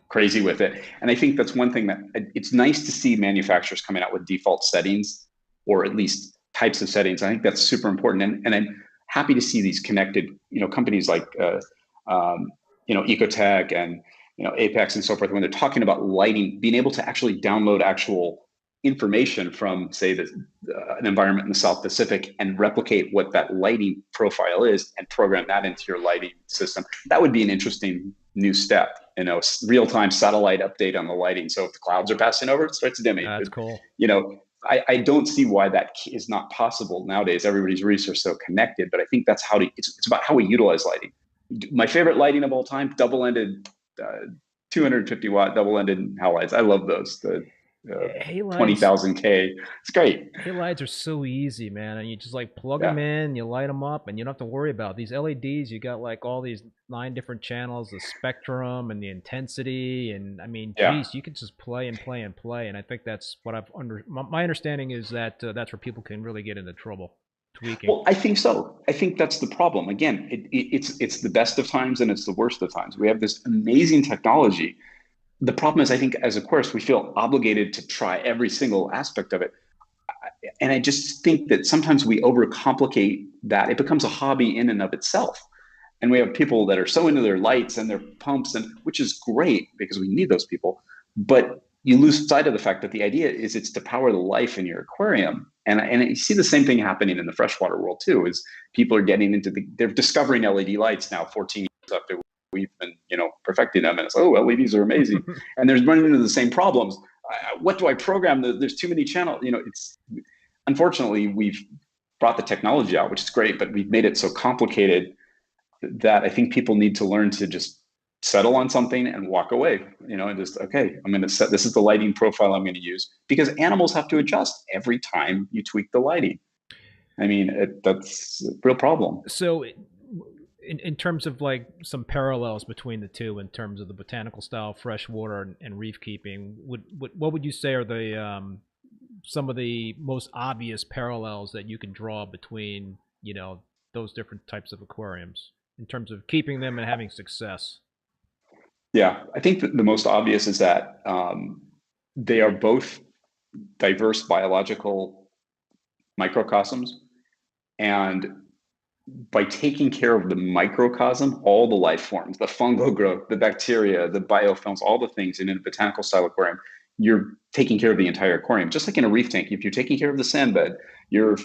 crazy with it. And I think that's one thing that it's nice to see manufacturers coming out with default settings, or at least types of settings. I think that's super important. And I'm happy to see these connected, companies like, Ecotech and, Apex and so forth, when they're talking about lighting, being able to actually download actual information from, say, an environment in the South Pacific and replicate what that lighting profile is and program that into your lighting system. That would be an interesting new step, real-time satellite update on the lighting. So if the clouds are passing over, it starts dimming. That's cool. I don't see why that is not possible nowadays. Everybody's reefs are so connected, but I think that's it's about how we utilize lighting. My favorite lighting of all time, double-ended, 250-watt double-ended halides. I love those. The 20,000 K. It's great. Halides are so easy, man. And you just plug them in, you light them up, and you don't have to worry about these LEDs. You got all these 9 different channels, the spectrum and the intensity, and I mean, geez, you could just play and play and play. And I think that's what my understanding is that that's where people can really get into trouble. Tweaking. Well, I think so. I think that's the problem. Again, it's the best of times and it's the worst of times. We have this amazing technology. The problem is, I think as a course, we feel obligated to try every single aspect of it. And I just think that sometimes we overcomplicate that. It becomes a hobby in and of itself. And we have people that are so into their lights and their pumps, which is great because we need those people. But you lose sight of the fact that the idea is it's to power the life in your aquarium. And you see the same thing happening in the freshwater world too, is people are getting they're discovering LED lights now 14 years after we've been, perfecting them. And it's, LEDs are amazing. And they're running into the same problems. What do I program? There's too many channels. Unfortunately, we've brought the technology out, which is great, but we've made it so complicated that I think people need to learn to just settle on something and walk away, and just, okay, I'm going to set, this is the lighting profile I'm going to use, because animals have to adjust every time you tweak the lighting. I mean, that's a real problem. So in terms of some parallels between the two, in terms of the botanical style, freshwater and reef keeping, what would you say are the some of the most obvious parallels that you can draw between those different types of aquariums in terms of keeping them and having success? Yeah, I think that the most obvious is that they are both diverse biological microcosms, and by taking care of the microcosm, all the life forms, the fungal growth, the bacteria, the biofilms, all the things in a botanical style aquarium, you're taking care of the entire aquarium. Just like in a reef tank, if you're taking care of the sand bed, you're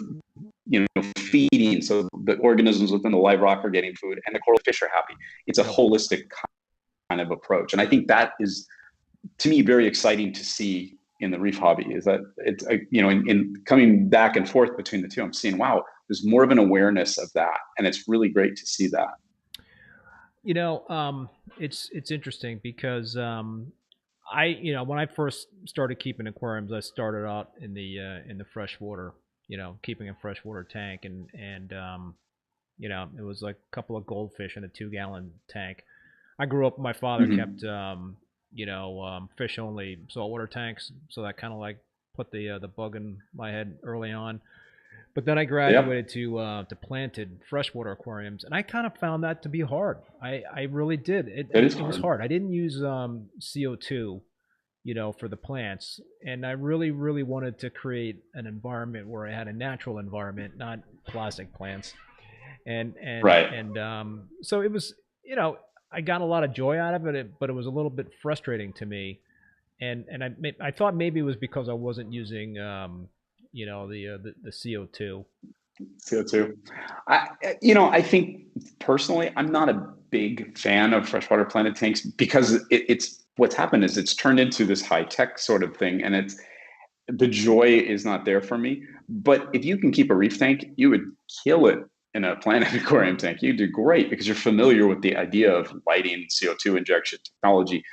feeding, so the organisms within the live rock are getting food and the coral fish are happy. It's a holistic kind of approach. And I think that is, to me, very exciting to see in the reef hobby, is that it's, in coming back and forth between the two, I'm seeing, wow, there's more of an awareness of that. And it's really great to see that. It's interesting because when I first started keeping aquariums, I started out in the freshwater, keeping a freshwater tank, and it was like a couple of goldfish in a 2-gallon tank. I grew up, my father kept fish only saltwater tanks, so that kind of put the bug in my head early on. But then I graduated to planted freshwater aquariums, and I kind of found that to be hard. I really did. It was hard. I didn't use CO2, for the plants, and I really, really wanted to create an environment where I had a natural environment, not plastic plants. And so it was, I got a lot of joy out of it, but it was a little bit frustrating to me. And I thought maybe it was because I wasn't using the CO2. CO2. I think personally, I'm not a big fan of freshwater planted tanks, because it's what's happened is it's turned into this high tech sort of thing, and the joy is not there for me. But if you can keep a reef tank, you would kill it in a planted aquarium tank. You do great because you're familiar with the idea of lighting, CO2 injection technology.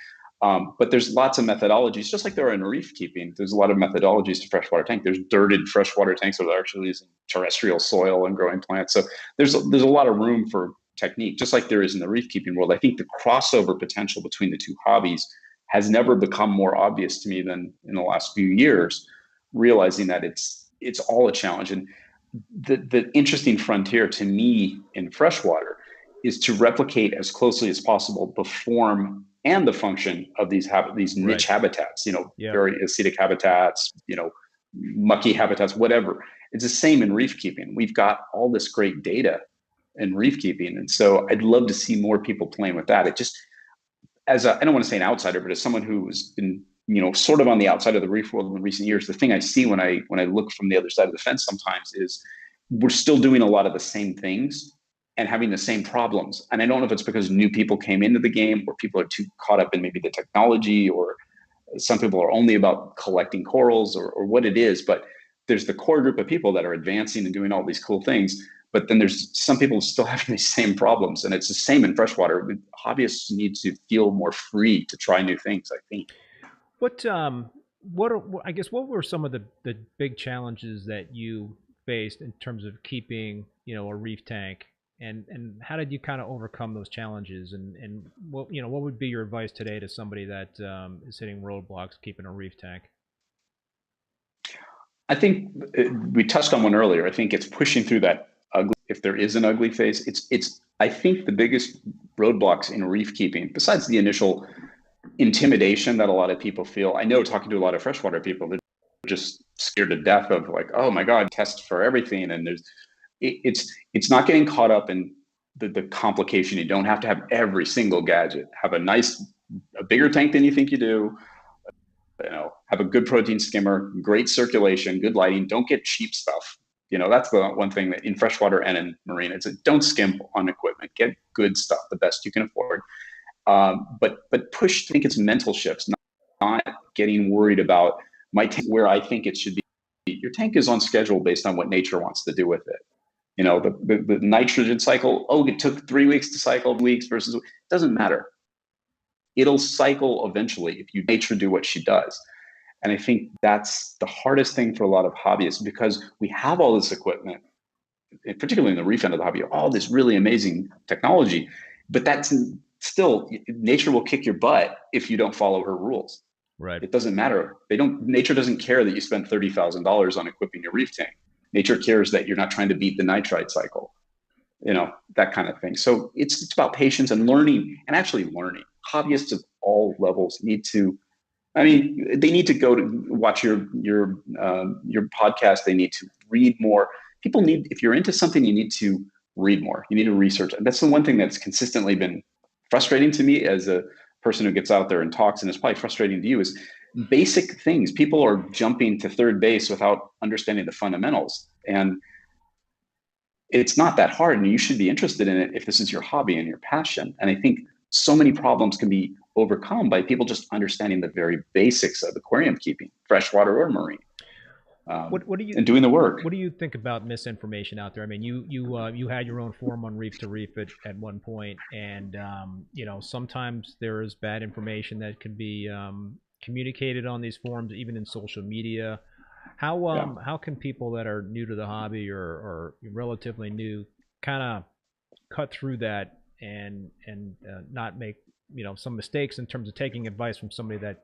But there's lots of methodologies, just like there are in reef keeping. There's a lot of methodologies to freshwater tank. There's dirted freshwater tanks that are actually using terrestrial soil and growing plants. So there's a lot of room for technique, just like there is in the reef keeping world. I think the crossover potential between the two hobbies has never become more obvious to me than in the last few years, realizing that it's all a challenge. And the interesting frontier to me in freshwater is to replicate as closely as possible the form and the function of these niche habitats, very acidic habitats, mucky habitats, whatever. It's the same in reef keeping. We've got all this great data in reef keeping. And so I'd love to see more people playing with that. It just, I don't want to say an outsider, but as someone who's been, sort of on the outside of the reef world in recent years, the thing I see when I look from the other side of the fence sometimes is we're still doing a lot of the same things and having the same problems. And I don't know if it's because new people came into the game or people are too caught up in maybe the technology, or some people are only about collecting corals or what it is, but there's the core group of people that are advancing and doing all these cool things. But then there's some people still having these same problems. And it's the same in freshwater. Hobbyists need to feel more free to try new things, I think. What were some of the big challenges that you faced in terms of keeping, a reef tank? And how did you kind of overcome those challenges? And what would be your advice today to somebody that is hitting roadblocks keeping a reef tank? I think we touched on one earlier. I think it's pushing through that ugly, if there is an ugly phase. It's I think the biggest roadblocks in reef keeping, besides the initial intimidation that a lot of people feel. I know, talking to a lot of freshwater people, they're just scared to death of, like, oh my God, test for everything. And it's not getting caught up in the complication. You don't have to have every single gadget. Have a bigger tank than you think you do. Have a good protein skimmer, great circulation, good lighting. Don't get cheap stuff. That's the one thing that in freshwater and in marine, don't skimp on equipment. Get good stuff, the best you can afford. But I think it's mental shifts, not getting worried about my tank where I think it should be. Your tank is on schedule based on what nature wants to do with it. The nitrogen cycle, it took 3 weeks to cycle, weeks versus, it doesn't matter. It'll cycle eventually if you nature do what she does. And I think that's the hardest thing for a lot of hobbyists, because we have all this equipment, particularly in the reef end of the hobby, all this really amazing technology, but that's still, nature will kick your butt if you don't follow her rules. Right. It doesn't matter. Nature doesn't care that you spent $30,000 on equipping your reef tank. Nature cares that you're not trying to beat the nitrite cycle, that kind of thing. So it's about patience and learning, and actually learning. Hobbyists of all levels need to, they need to go to watch your podcast. They need to read more. If you're into something, you need to read more. You need to research. And that's the one thing that's consistently been frustrating to me as a person who gets out there and talks, and it's probably frustrating to you, is basic things. People are jumping to third base without understanding the fundamentals. And it's not that hard, and you should be interested in it if this is your hobby and your passion. And I think so many problems can be overcome by people just understanding the very basics of aquarium keeping, freshwater or marine. What do you, and doing the work. What do you think about misinformation out there? I mean, you had your own forum on Reef to Reef at one point, and sometimes there is bad information that can be communicated on these forums, even in social media. How can people that are new to the hobby or relatively new kind of cut through that and not make some mistakes in terms of taking advice from somebody that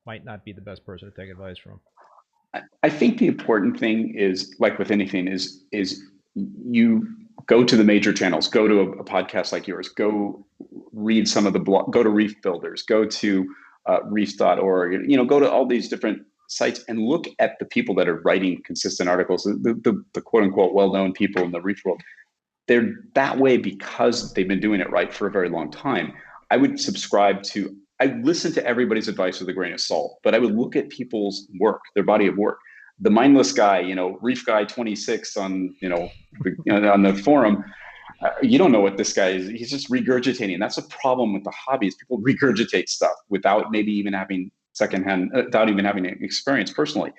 might not be the best person to take advice from? I think the important thing is, like with anything, is you go to the major channels, go to a podcast like yours, go read some of the blog, go to Reef Builders, go to reef.org, go to all these different sites and look at the people that are writing consistent articles, the quote unquote well-known people in the reef world. They're that way because they've been doing it right for a very long time. I listen to everybody's advice with a grain of salt, but I would look at people's work, their body of work. The mindless guy, Reef Guy 26 on, on the forum, you don't know what this guy is. He's just regurgitating. That's a problem with the hobbies. People regurgitate stuff without maybe even having without even having an experience personally.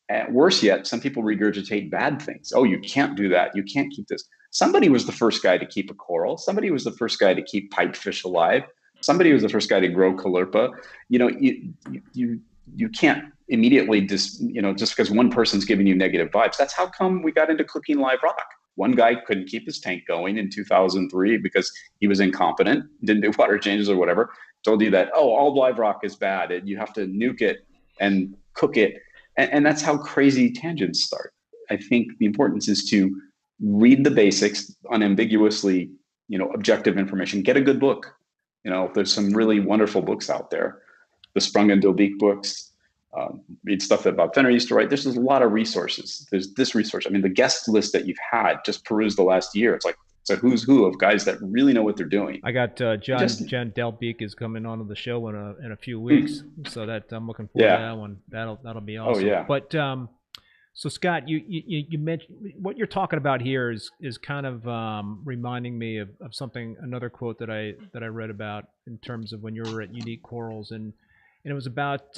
And worse yet, some people regurgitate bad things. Oh, you can't do that. You can't keep this. Somebody was the first guy to keep a coral. Somebody was the first guy to keep pipefish alive. somebody was the first guy to grow Caulerpa. You know, you can't immediately just because one person's giving you negative vibes. That's how come we got into cooking live rock. One guy couldn't keep his tank going in 2003 because he was incompetent, didn't do water changes or whatever. Told you that, oh, all live rock is bad and you have to nuke it and cook it. And that's how crazy tangents start. I think the importance is to read the basics, unambiguously, objective information. Get a good book. There's some really wonderful books out there. The Sprung and Dobik books. Read stuff that Bob Fenner used to write. There's a lot of resources. There's this resource. I mean, the guest list that you've had, just peruse the last year. It's like it's a who's who of guys that really know what they're doing. I got John Delbeek is coming on to the show in a few weeks, so that I'm looking forward to that one. That'll be awesome. Oh yeah. But so Scott, you mentioned what you're talking about here is kind of reminding me of something, another quote that I read about in terms of when you were at Unique Corals, and it was about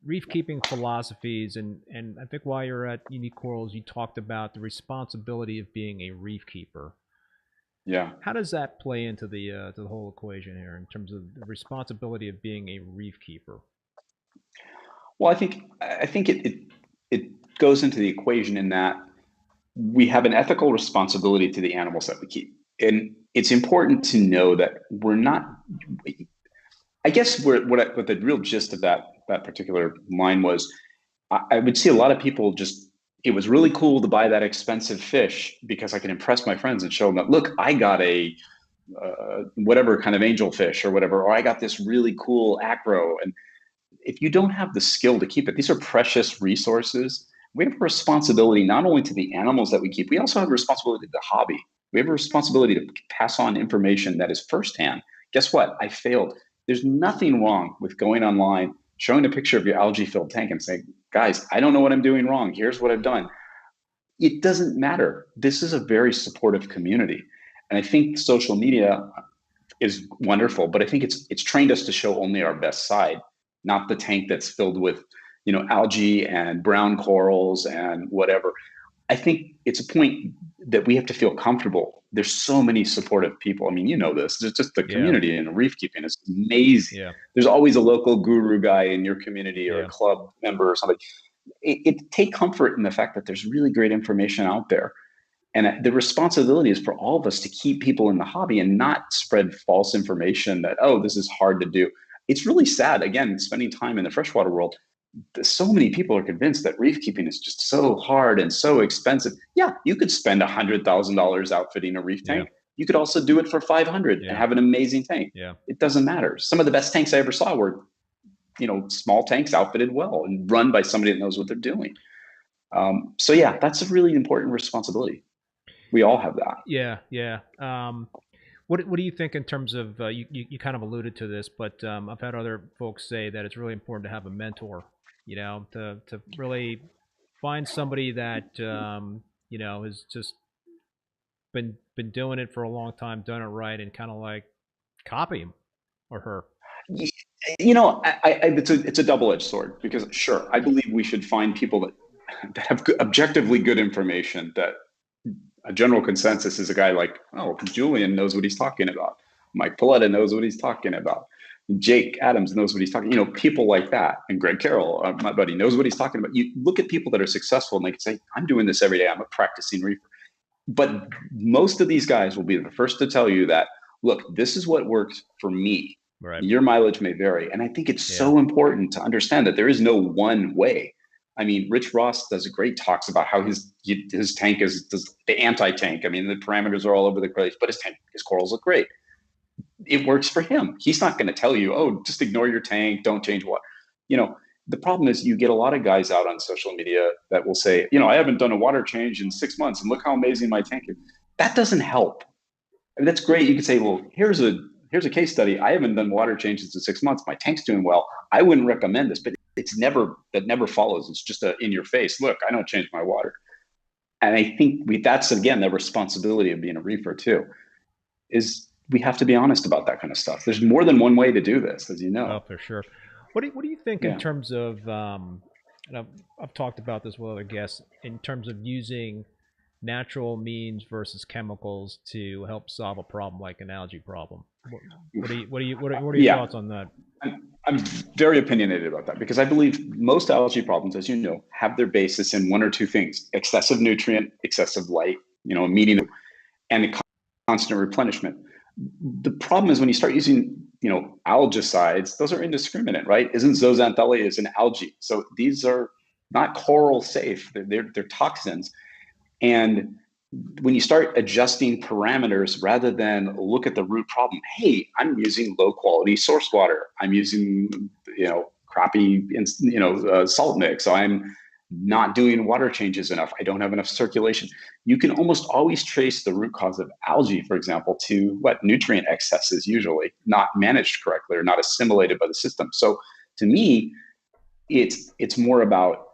reef keeping philosophies, and I think while you're at Unique Corals, you talked about the responsibility of being a reef keeper. Yeah. How does that play into the whole equation here in terms of the responsibility of being a reef keeper? Well, I think it goes into the equation in that we have an ethical responsibility to the animals that we keep, and it's important to know that we're not. I guess what the real gist of that particular line was, I would see a lot of people just, it was really cool to buy that expensive fish because I can impress my friends and show them that, look, I got a whatever kind of angelfish or whatever, or I got this really cool acro. And if you don't have the skill to keep it, these are precious resources. We have a responsibility not only to the animals that we keep, we also have a responsibility to the hobby. We have a responsibility to pass on information that is firsthand. Guess what? I failed. There's nothing wrong with going online, showing a picture of your algae-filled tank and saying, guys, I don't know what I'm doing wrong. Here's what I've done. It doesn't matter. This is a very supportive community. And I think social media is wonderful, but I think it's trained us to show only our best side, not the tank that's filled with, algae and brown corals and whatever. I think it's a point that we have to feel comfortable. There's so many supportive people. I mean, you know this. There's just the community in reef keeping is amazing. Yeah. There's always a local guru guy in your community or a club member or something. Take comfort in the fact that there's really great information out there. And the responsibility is for all of us to keep people in the hobby and not spread false information that, oh, this is hard to do. It's really sad, again, spending time in the freshwater world. So many people are convinced that reef keeping is just so hard and so expensive. Yeah, you could spend $100,000 outfitting a reef tank. You could also do it for $500 and have an amazing tank. Yeah. It doesn't matter. Some of the best tanks I ever saw were, small tanks outfitted well and run by somebody that knows what they're doing. So yeah, that's a really important responsibility. We all have that. Yeah, yeah. What do you think in terms of you kind of alluded to this, but I've had other folks say that it's really important to have a mentor. To really find somebody that has just been doing it for a long time, done it right, and kind of like copy him or her. It's a double-edged sword, because sure, I believe we should find people that have objectively good information. That a general consensus is a guy like, oh, Julian knows what he's talking about. Mike Paletta knows what he's talking about. Jake Adams knows what he's talking, people like that. And Greg Carroll, my buddy, knows what he's talking about. You look at people that are successful and they can say, I'm doing this every day. I'm a practicing reefer. But most of these guys will be the first to tell you that, look, this is what works for me. Right. Your mileage may vary. And I think it's so important to understand that there is no one way. I mean, Rich Ross does a great talks about how his tank is the anti-tank. I mean, the parameters are all over the place, but his corals look great. It works for him. He's not going to tell you, oh, just ignore your tank, don't change water. The problem is you get a lot of guys out on social media that will say, I haven't done a water change in 6 months and look how amazing my tank is. That doesn't help. I mean, that's great. You could say, well, here's a case study. I haven't done water changes in 6 months. My tank's doing well. I wouldn't recommend this, but that never follows. It's just in your face. Look, I don't change my water. And I think that's, again, the responsibility of being a reefer too, is we have to be honest about that kind of stuff. There's more than one way to do this, as you know. Oh, for sure. What do you think in terms of, and I've talked about this with other guests, in terms of using natural means versus chemicals to help solve a problem like an algae problem. What are your thoughts on that? I'm very opinionated about that because I believe most algae problems, as you know, have their basis in one or two things: excessive nutrient, excessive light, medium, and constant replenishment. The problem is when you start using, algicides, those are indiscriminate, right? Isn't zooxanthellae is an algae. So these are not coral safe. They're toxins. And when you start adjusting parameters rather than look at the root problem, hey, I'm using low quality source water. I'm using, crappy, salt mix. So I'm not doing water changes enough. I don't have enough circulation. You can almost always trace the root cause of algae, for example, to nutrient excesses, usually not managed correctly or not assimilated by the system. So to me, it's more about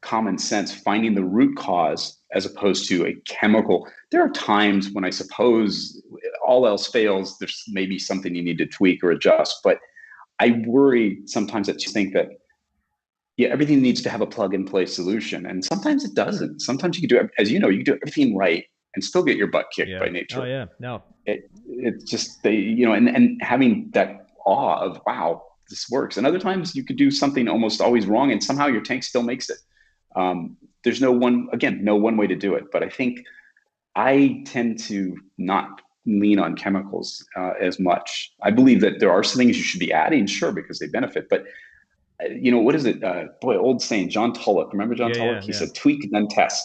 common sense, finding the root cause as opposed to a chemical. There are times when I suppose all else fails, there's maybe something you need to tweak or adjust. But I worry sometimes that you think that, everything needs to have a plug and play solution. And sometimes it doesn't. Sometimes you can do, as you know, you can do everything right and still get your butt kicked by nature. Oh yeah, no. It's just, and having that awe of, wow, this works. And other times you could do something almost always wrong and somehow your tank still makes it. There's no one way to do it. But I think I tend to not lean on chemicals as much. I believe that there are some things you should be adding, sure, because they benefit. But what is it? Old saying, John Tulloch. Remember John Tulloch? He said, tweak, then test.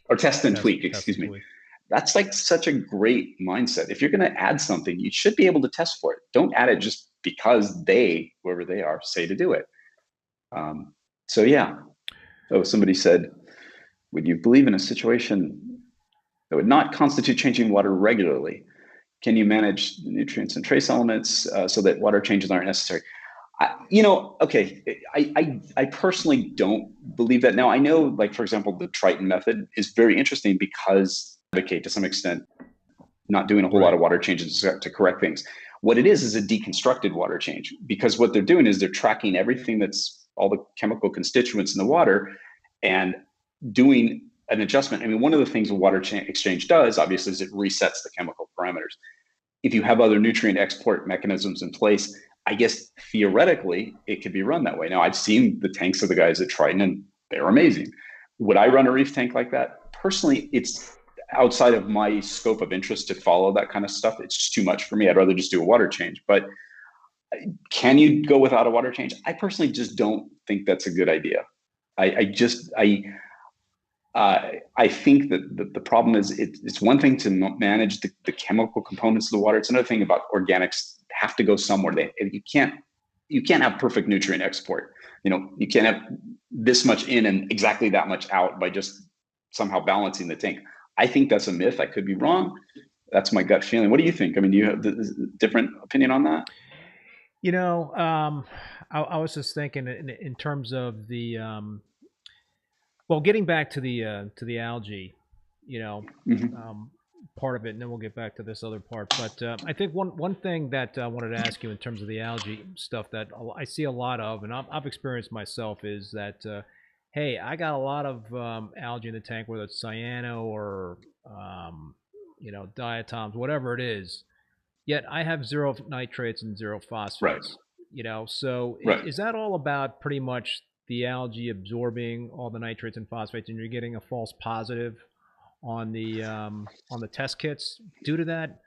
Or test and tweak, excuse me. That's like such a great mindset. If you're going to add something, you should be able to test for it. Don't add it just because whoever they are, say to do it. So yeah. Oh, somebody said, would you believe in a situation that would not constitute changing water regularly? Can you manage nutrients and trace elements so that water changes aren't necessary? I personally don't believe that. Now, I know, like, for example, the Triton method is very interesting because I advocate to some extent not doing a whole lot of water changes to correct things. What it is a deconstructed water change, because what they're doing is they're tracking everything that's all the chemical constituents in the water and doing an adjustment. I mean, one of the things a water exchange does, obviously, is it resets the chemical parameters. If you have other nutrient export mechanisms in place, I guess theoretically it could be run that way. Now, I've seen the tanks of the guys at Triton and they're amazing. Would I run a reef tank like that? Personally, it's outside of my scope of interest to follow that kind of stuff. It's just too much for me. I'd rather just do a water change. But can you go without a water change? I personally just don't think that's a good idea. I think that the problem is it's one thing to manage the chemical components of the water. It's another thing about organics have to go somewhere. You can't have perfect nutrient export. You can't have this much in and exactly that much out by just somehow balancing the tank. I think that's a myth. I could be wrong. That's my gut feeling. What do you think? I mean, do you have a different opinion on that? I was just thinking in terms of the getting back to the algae, part of it, and then we'll get back to this other part. But I think one thing that I wanted to ask you in terms of the algae stuff that I see a lot of, and I've experienced myself, is that hey, I got a lot of algae in the tank, whether it's cyano or diatoms, whatever it is. Yet I have 0 nitrates and 0 phosphates. So is that all about pretty much the algae absorbing all the nitrates and phosphates, and you're getting a false positive on the test kits due to that?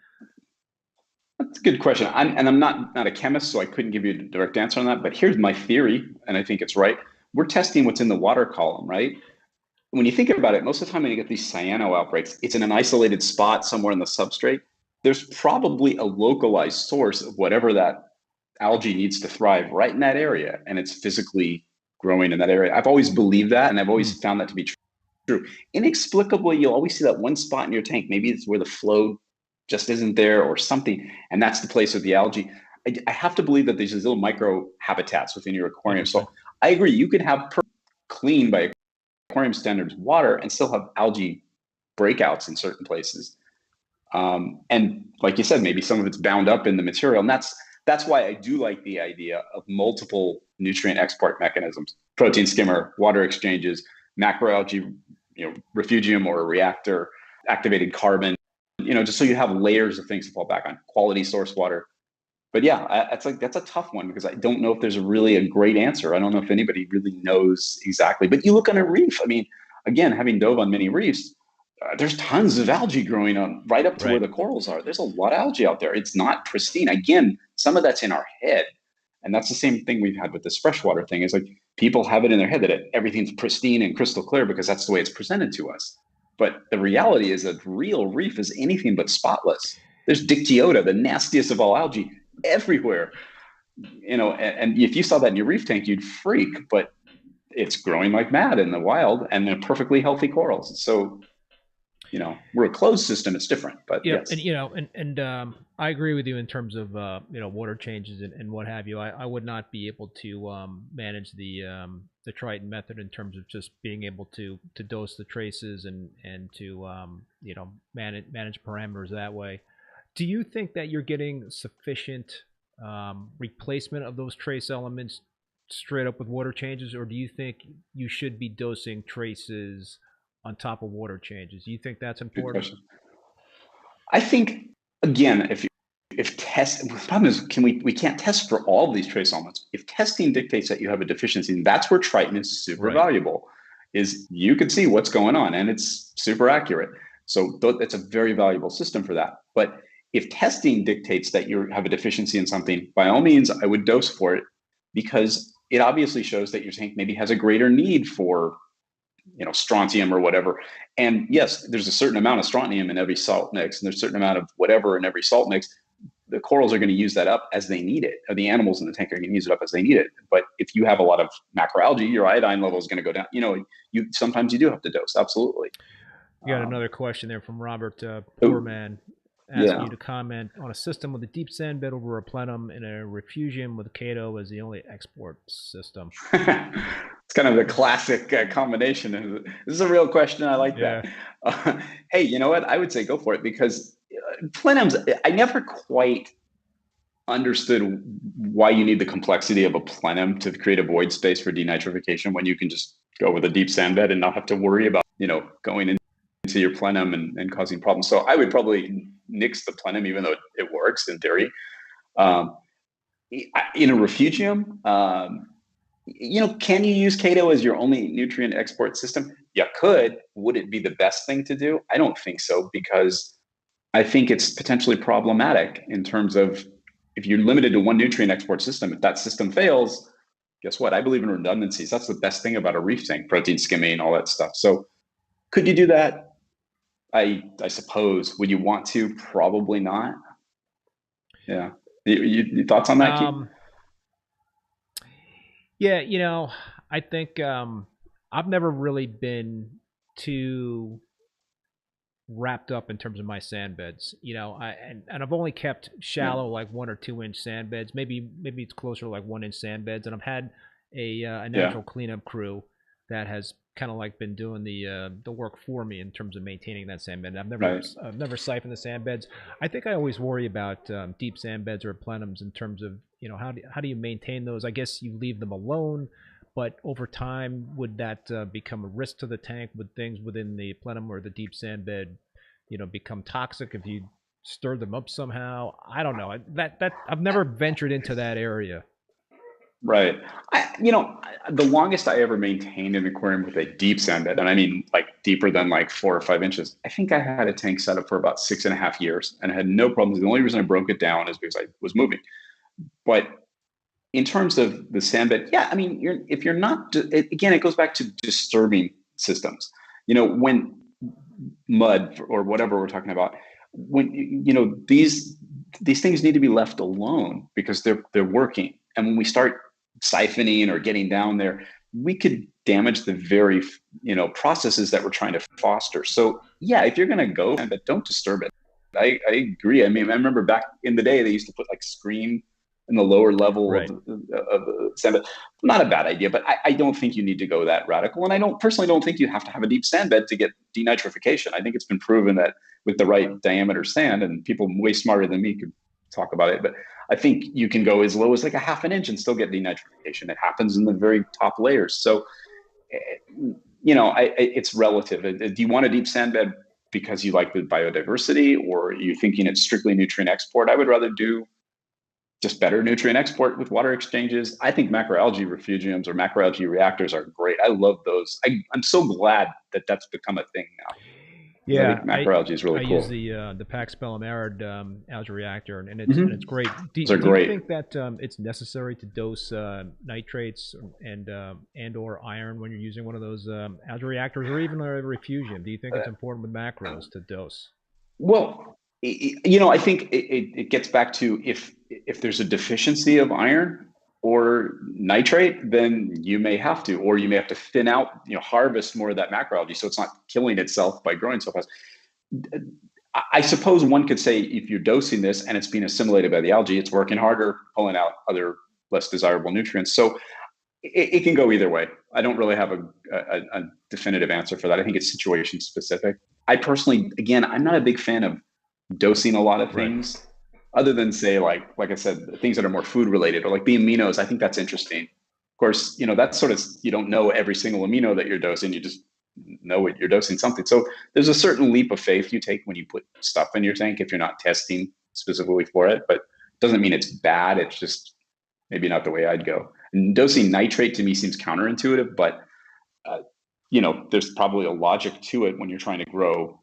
That's a good question. I'm not a chemist, so I couldn't give you a direct answer on that. But here's my theory, and I think it's right. We're testing what's in the water column, right? When you think about it, most of the time when you get these cyano outbreaks, it's in an isolated spot somewhere in the substrate. There's probably a localized source of whatever that algae needs to thrive right in that area, and it's physically growing in that area. I've always believed that, and I've always found that to be true. Inexplicably, you'll always see that one spot in your tank. Maybe it's where the flow just isn't there or something, and that's the place of the algae. I have to believe that there's these little micro habitats within your aquarium. So I agree, you could have clean by aquarium standards water and still have algae breakouts in certain places. And like you said, maybe some of it's bound up in the material, and that's why I do like the idea of multiple nutrient export mechanisms: protein skimmer, water exchanges, macroalgae, refugium or a reactor, activated carbon, just so you have layers of things to fall back on, quality source water. But yeah, that's a tough one because I don't know if there's really a great answer. I don't know if anybody really knows exactly. But you look on a reef. I mean, again, having dove on many reefs, there's tons of algae growing on right up to where the corals are. There's a lot of algae out there. It's not pristine. Again, some of that's in our head. And that's the same thing we've had with this freshwater thing. Is like people have it in their head that everything's pristine and crystal clear because that's the way it's presented to us. But the reality is that real reef is anything but spotless. There's Dictyota, the nastiest of all algae, everywhere. And if you saw that in your reef tank, you'd freak. But it's growing like mad in the wild, and they're perfectly healthy corals. So, we're a closed system. It's different, but yes. And I agree with you in terms of water changes and what have you. I would not be able to manage the Triton method in terms of just being able to dose the traces and to manage parameters that way. Do you think that you're getting sufficient replacement of those trace elements straight up with water changes, or do you think you should be dosing traces on top of water changes? Do you think that's important? I think, again, the problem is we can't test for all of these trace elements. If testing dictates that you have a deficiency, and that's where Triton is super valuable, is you can see what's going on and it's super accurate. So it's a very valuable system for that. But if testing dictates that you have a deficiency in something, by all means, I would dose for it, because it obviously shows that your tank maybe has a greater need for strontium or whatever. And yes, there's a certain amount of strontium in every salt mix, and there's a certain amount of whatever in every salt mix. The corals are going to use that up as they need it, or the animals in the tank are going to use it up as they need it. But if you have a lot of macroalgae, your iodine level is going to go down. Sometimes you do have to dose. Absolutely. You got another question there from Robert Poorman. Asking you to comment on a system with a deep sand bed over a plenum and a refugium with Chaeto as the only export system. It's kind of the classic combination. This is a real question. I like that. Hey, you know what? I would say go for it, because plenums, I never quite understood why you need the complexity of a plenum to create a void space for denitrification when you can just go with a deep sand bed and not have to worry about, going into your plenum and causing problems. So I would probably nix the plenum, even though it works in theory. In a refugium, can you use Chaeto as your only nutrient export system? You could. Would it be the best thing to do? I don't think so, because I think it's potentially problematic in terms of, if you're limited to one nutrient export system, if that system fails, guess what? I believe in redundancies. That's the best thing about a reef tank, protein skimming, all that stuff. So could you do that? I suppose. Would you want to? Probably not. Yeah. Your thoughts on that, Keith? Yeah, I think I've never really been too wrapped up in terms of my sand beds. I've only kept shallow, like 1 or 2 inch sand beds. Maybe it's closer to like 1 inch sand beds. And I've had a natural cleanup crew that has kind of like been doing the work for me in terms of maintaining that sand bed. I've never siphoned the sand beds. I think I always worry about deep sand beds or plenums in terms of how do you maintain those? I guess you leave them alone, but over time, would that become a risk to the tank? Would things within the plenum or the deep sand bed become toxic if you stir them up somehow? I don't know. That I've never ventured into that area. Right. The longest I ever maintained an aquarium with a deep sand bed, and I mean like deeper than like 4 or 5 inches, I think I had a tank set up for about 6.5 years and I had no problems. The only reason I broke it down is because I was moving. But in terms of the sand bed, if you're not, again, it goes back to disturbing systems. When mud or whatever we're talking about, when these things need to be left alone because they're working. And when we start siphoning or getting down there, we could damage the very processes that we're trying to foster. So if you're going to go, but don't disturb it. I agree. I mean, I remember back in the day they used to put like screen in the lower level of the sand bed. Not a bad idea, but I don't think you need to go that radical. And I personally don't think you have to have a deep sand bed to get denitrification. I think it's been proven that with the right diameter sand, and people way smarter than me could talk about it, but I think you can go as low as like a 1/2 inch and still get denitrification. It happens in the very top layers. So it's relative. Do you want a deep sand bed because you like the biodiversity, or are you thinking it's strictly nutrient export? I would rather do just better nutrient export with water exchanges. I think macroalgae refugiums or macroalgae reactors are great. I love those. I'm so glad that that's become a thing now. Yeah, I think macroalgae is really I cool. use the Bellum ARID algae reactor, and it's Mm-hmm. and it's great. Do Those are you great. think that it's necessary to dose nitrates and or iron when you're using one of those algae reactors, or even a refugium? Do you think it's important with macros to dose? Well, I think it gets back to if there's a deficiency of iron or nitrate, then you may have to, or you may have to thin out, harvest more of that macroalgae so it's not killing itself by growing so fast. I suppose one could say if you're dosing this and it's being assimilated by the algae, it's working harder, pulling out other less desirable nutrients. So it can go either way. I don't really have a definitive answer for that. I think it's situation specific. I personally, again, I'm not a big fan of dosing a lot of things, other than say like I said, things that are more food related, or like the aminos. I think that's interesting. Of course, that's sort of, you don't know every single amino that you're dosing. You just know it, you're dosing something. So there's a certain leap of faith you take when you put stuff in your tank if you're not testing specifically for it, but it doesn't mean it's bad. It's just maybe not the way I'd go. And dosing nitrate to me seems counterintuitive, but there's probably a logic to it when you're trying to grow,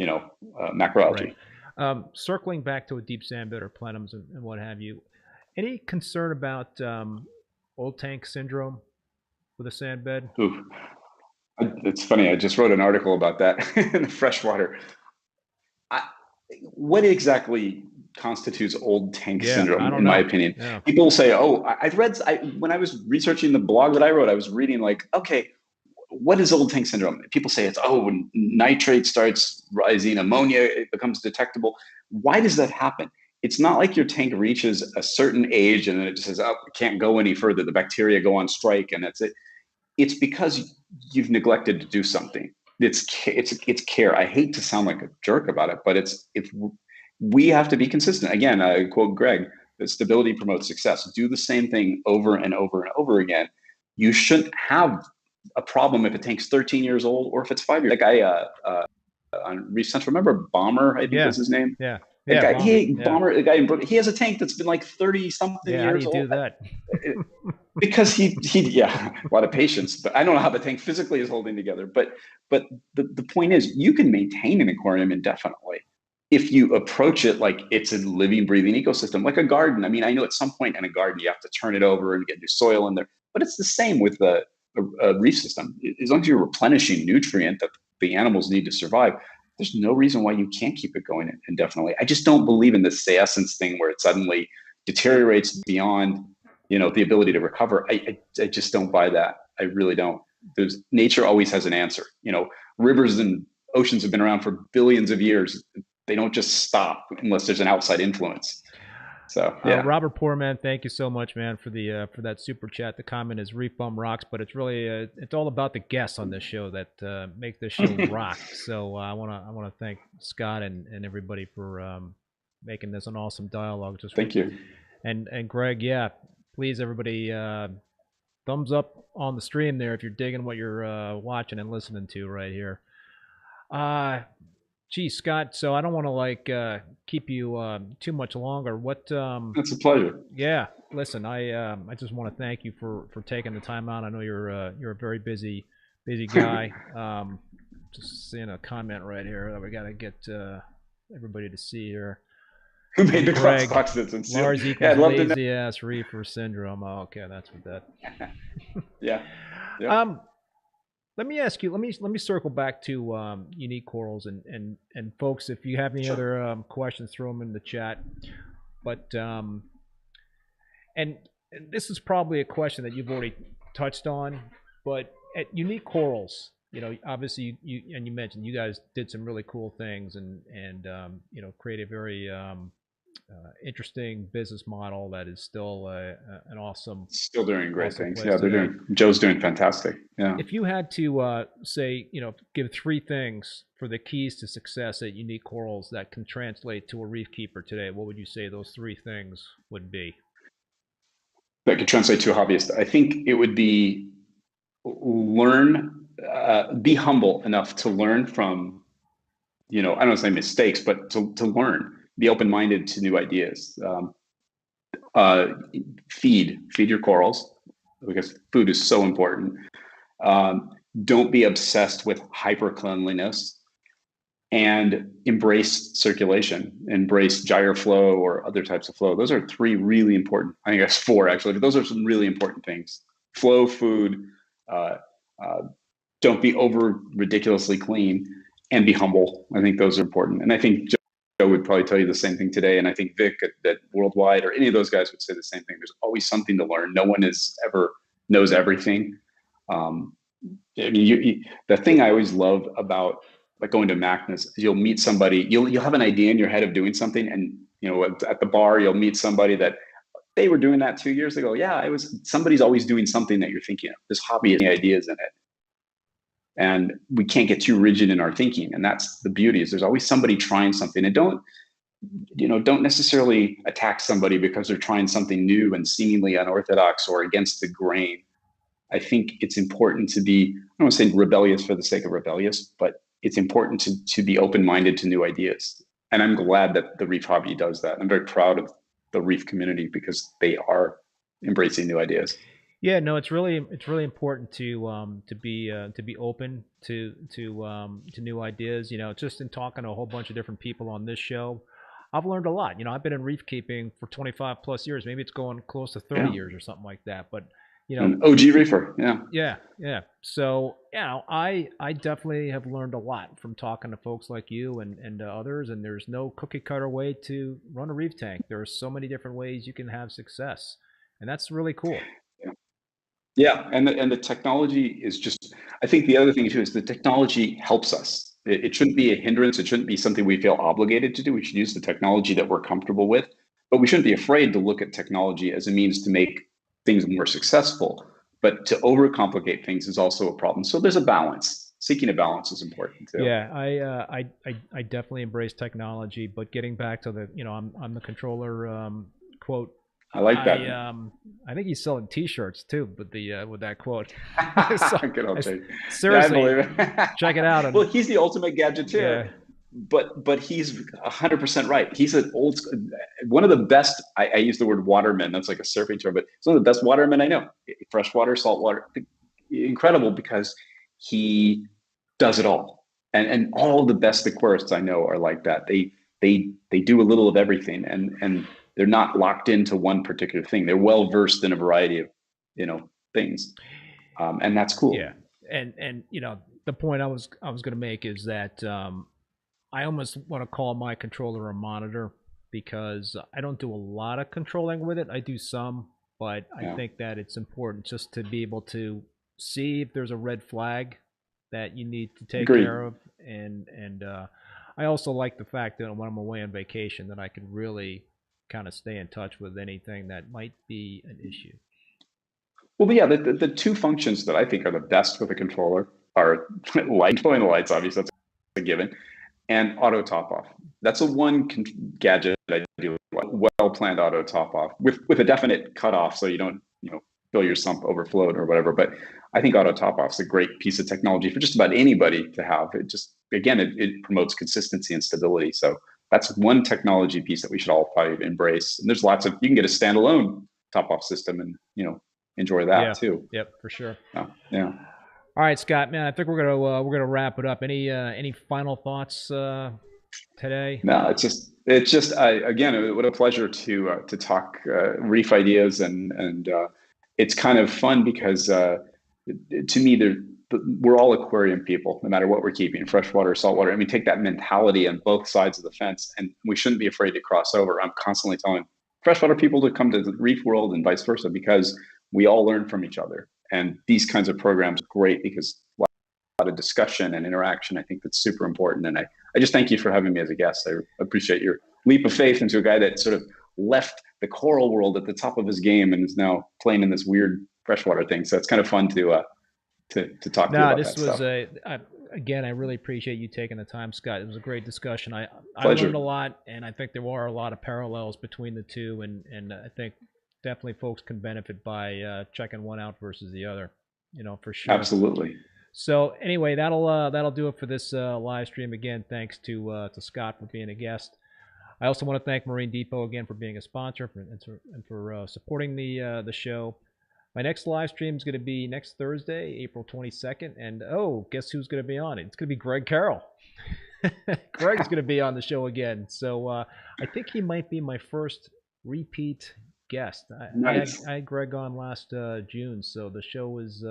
macroalgae. Right. Circling back to a deep sand bed or plenums and what have you, any concern about old tank syndrome with a sand bed? Ooh, it's funny. I just wrote an article about that in the Freshwater. What exactly constitutes old tank syndrome, in my opinion? Yeah. People say, when I was researching the blog that I wrote, I was reading like, okay, what is old tank syndrome? People say it's, when nitrate starts rising, ammonia, it becomes detectable. Why does that happen? It's not like your tank reaches a certain age and then it just says, it can't go any further. The bacteria go on strike and that's it. It's because you've neglected to do something. It's care. I hate to sound like a jerk about it, but we have to be consistent. Again, I quote Greg, that stability promotes success. Do the same thing over and over and over again. You shouldn't have a problem if it tank's 13 years old or if it's 5 years. That guy on Reef Central, remember Bomber, I think was his name? Yeah. The guy in Brooklyn, he has a tank that's been like 30 something years old. How do you do that? Because he a lot of patience, but I don't know how the tank physically is holding together. But the point is, you can maintain an aquarium indefinitely if you approach it like it's a living, breathing ecosystem, like a garden. I mean, I know at some point in a garden you have to turn it over and get new soil in there, but it's the same with a reef system. As long as you're replenishing nutrient that the animals need to survive, there's no reason why you can't keep it going indefinitely. I just don't believe in this senescence thing where it suddenly deteriorates beyond, the ability to recover. I just don't buy that. I really don't. Nature always has an answer. Rivers and oceans have been around for billions of years. They don't just stop unless there's an outside influence. So yeah. Robert Poorman, thank you so much, man, for the for that super chat. The comment is ReefBum rocks, but it's really it's all about the guests on this show that make this show rock. So I wanna thank Scott and everybody for making this an awesome dialogue. Thank you. And Greg, yeah, please everybody thumbs up on the stream there if you're digging what you're watching and listening to right here. Geez, Scott, so I don't want to keep you too much longer. It's a pleasure. Yeah, listen, I just want to thank you for taking the time out. I know you're a very busy guy. Just seeing a comment right here that we got to get everybody to see here. Who made the Greg, cross and Lars equals lazy ass reefer syndrome. Oh, okay, that's what that. Yeah. Yep. Let me ask you. Let me circle back to unique corals and folks. If you have any other questions, throw them in the chat. But and this is probably a question that you've already touched on. But at unique corals, obviously you mentioned you guys did some really cool things and created a very interesting business model that is still an awesome. Still doing great things. Yeah, Joe's doing fantastic. Yeah. If you had to say, give 3 things for the keys to success at unique corals that can translate to a reef keeper today, what would you say those 3 things would be? That could translate to a hobbyist. I think it would be learn be humble enough to learn from, I don't want to say mistakes, but to learn, be open-minded to new ideas. Feed your corals, because food is so important. Don't be obsessed with hyper cleanliness, and embrace circulation, embrace gyre flow or other types of flow. Those are three really important, I think that's four actually, but those are some really important things. Flow, food, don't be over ridiculously clean, and be humble. I think those are important. And I think Joe would probably tell you the same thing today. And I think Vic at Worldwide, or any of those guys, would say the same thing. There's always something to learn. No one knows everything. I mean, the thing I always love about like going to MACNAs is you'll meet somebody, you'll have an idea in your head of doing something, and at the bar you'll meet somebody that they were doing that 2 years ago. Yeah, somebody's always doing something that you're thinking of. This hobby has ideas in it, and we can't get too rigid in our thinking. And that's the beauty, is there's always somebody trying something. And don't necessarily attack somebody because they're trying something new and seemingly unorthodox or against the grain. I think it's important to be, I don't want to say rebellious for the sake of rebellious, but it's important to be open-minded to new ideas. And I'm glad that the reef hobby does that. I'm very proud of the reef community because they are embracing new ideas. Yeah, no, it's really important to be open to new ideas. Just in talking to a whole bunch of different people on this show, I've learned a lot. I've been in reef keeping for 25 plus years. Maybe it's going close to 30 years or something like that. But an OG reefer, yeah. So I definitely have learned a lot from talking to folks like you and others. And there's no cookie cutter way to run a reef tank. There are so many different ways you can have success, and that's really cool. Yeah, and the technology is just, I think the other thing too is the technology helps us. It shouldn't be a hindrance. It shouldn't be something we feel obligated to do. We should use the technology that we're comfortable with, but we shouldn't be afraid to look at technology as a means to make things more successful. But to overcomplicate things is also a problem. So there's a balance. Seeking a balance is important too. Yeah, I definitely embrace technology, but getting back to the, I'm the controller quote. I like that. I think he's selling T-shirts too, but with that quote. So, Good old seriously, yeah, I believe it. Check it out. Well, he's the ultimate gadgeteer. Yeah. But he's 100% right. He's one of the best. I use the word waterman. That's like a surfing term, but he's one of the best watermen I know. Freshwater, saltwater, incredible, because he does it all. And all the best aquarists I know are like that. They do a little of everything, and they're not locked into one particular thing. They're well versed in a variety of things, and that's cool. Yeah, and the point I was going to make is that. I almost want to call my controller a monitor, because I don't do a lot of controlling with it. I do some, but I think that it's important just to be able to see if there's a red flag that you need to take care of. And I also like the fact that when I'm away on vacation that I can really kind of stay in touch with anything that might be an issue. Well, yeah, the two functions that I think are the best with a controller are controlling the lights, obviously, that's a given, and auto top off. That's a one gadget I do, well-planned auto top off with a definite cutoff, so you don't feel your sump overflowed or whatever. But I think auto top off is a great piece of technology for just about anybody to have. It just, again, it promotes consistency and stability. So that's one technology piece that we should all probably embrace. And there's lots of, you can get a standalone top off system and enjoy that too. Yep, for sure. Yeah. All right, Scott, man, I think we're gonna wrap it up. Any final thoughts today? No, it's just again, what a pleasure to talk reef ideas, and it's kind of fun because to me, we're all aquarium people, no matter what we're keeping, freshwater, saltwater, and we take that mentality on both sides of the fence, and we shouldn't be afraid to cross over. I'm constantly telling freshwater people to come to the reef world and vice versa, because we all learn from each other. And these kinds of programs are great because a lot of discussion and interaction. I think that's super important. And I just thank you for having me as a guest. I appreciate your leap of faith into a guy that sort of left the coral world at the top of his game and is now playing in this weird freshwater thing. So it's kind of fun to talk to you about this that was again, I really appreciate you taking the time, Scott. It was a great discussion. I Pleasure. learned a lot, and I think there are a lot of parallels between the two, and I think definitely folks can benefit by checking one out versus the other, for sure. Absolutely. So anyway, that'll do it for this live stream. Again, thanks to Scott for being a guest. I also want to thank Marine Depot again for being a sponsor and for supporting the show. My next live stream is going to be next Thursday, April 22nd. And guess who's going to be on it? It's going to be Greg Carroll. Greg's going to be on the show again. So I think he might be my first repeat guest. Nice. I had Greg on last June, so the show was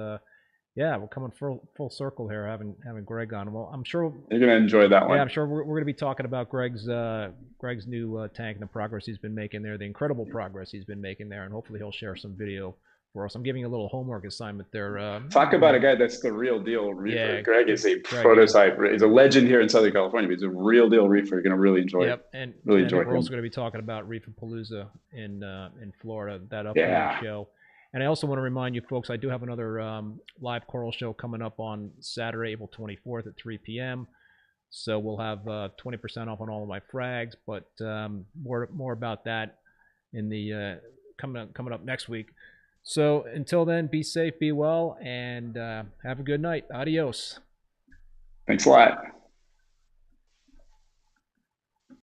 we're coming full circle here, having Greg on. Well, I'm sure you're gonna enjoy that one. Yeah, I'm sure we're going to be talking about Greg's new tank and the progress he's been making there, the incredible progress he's been making there, and hopefully he'll share some video for us. I'm giving a little homework assignment there. Talk about a guy that's the real deal reefer. Yeah, Greg is a prototype. He's a legend here in Southern California. But he's a real deal reefer. You're gonna really enjoy it. And really enjoy it. We're also going to be talking about Reefapalooza in Florida, that upcoming show. And I also want to remind you folks, I do have another live coral show coming up on Saturday, April 24th at 3 p.m. So we'll have 20% off on all of my frags, but more about that in the coming up next week. So until then, be safe, be well, and have a good night. Adios. Thanks a lot.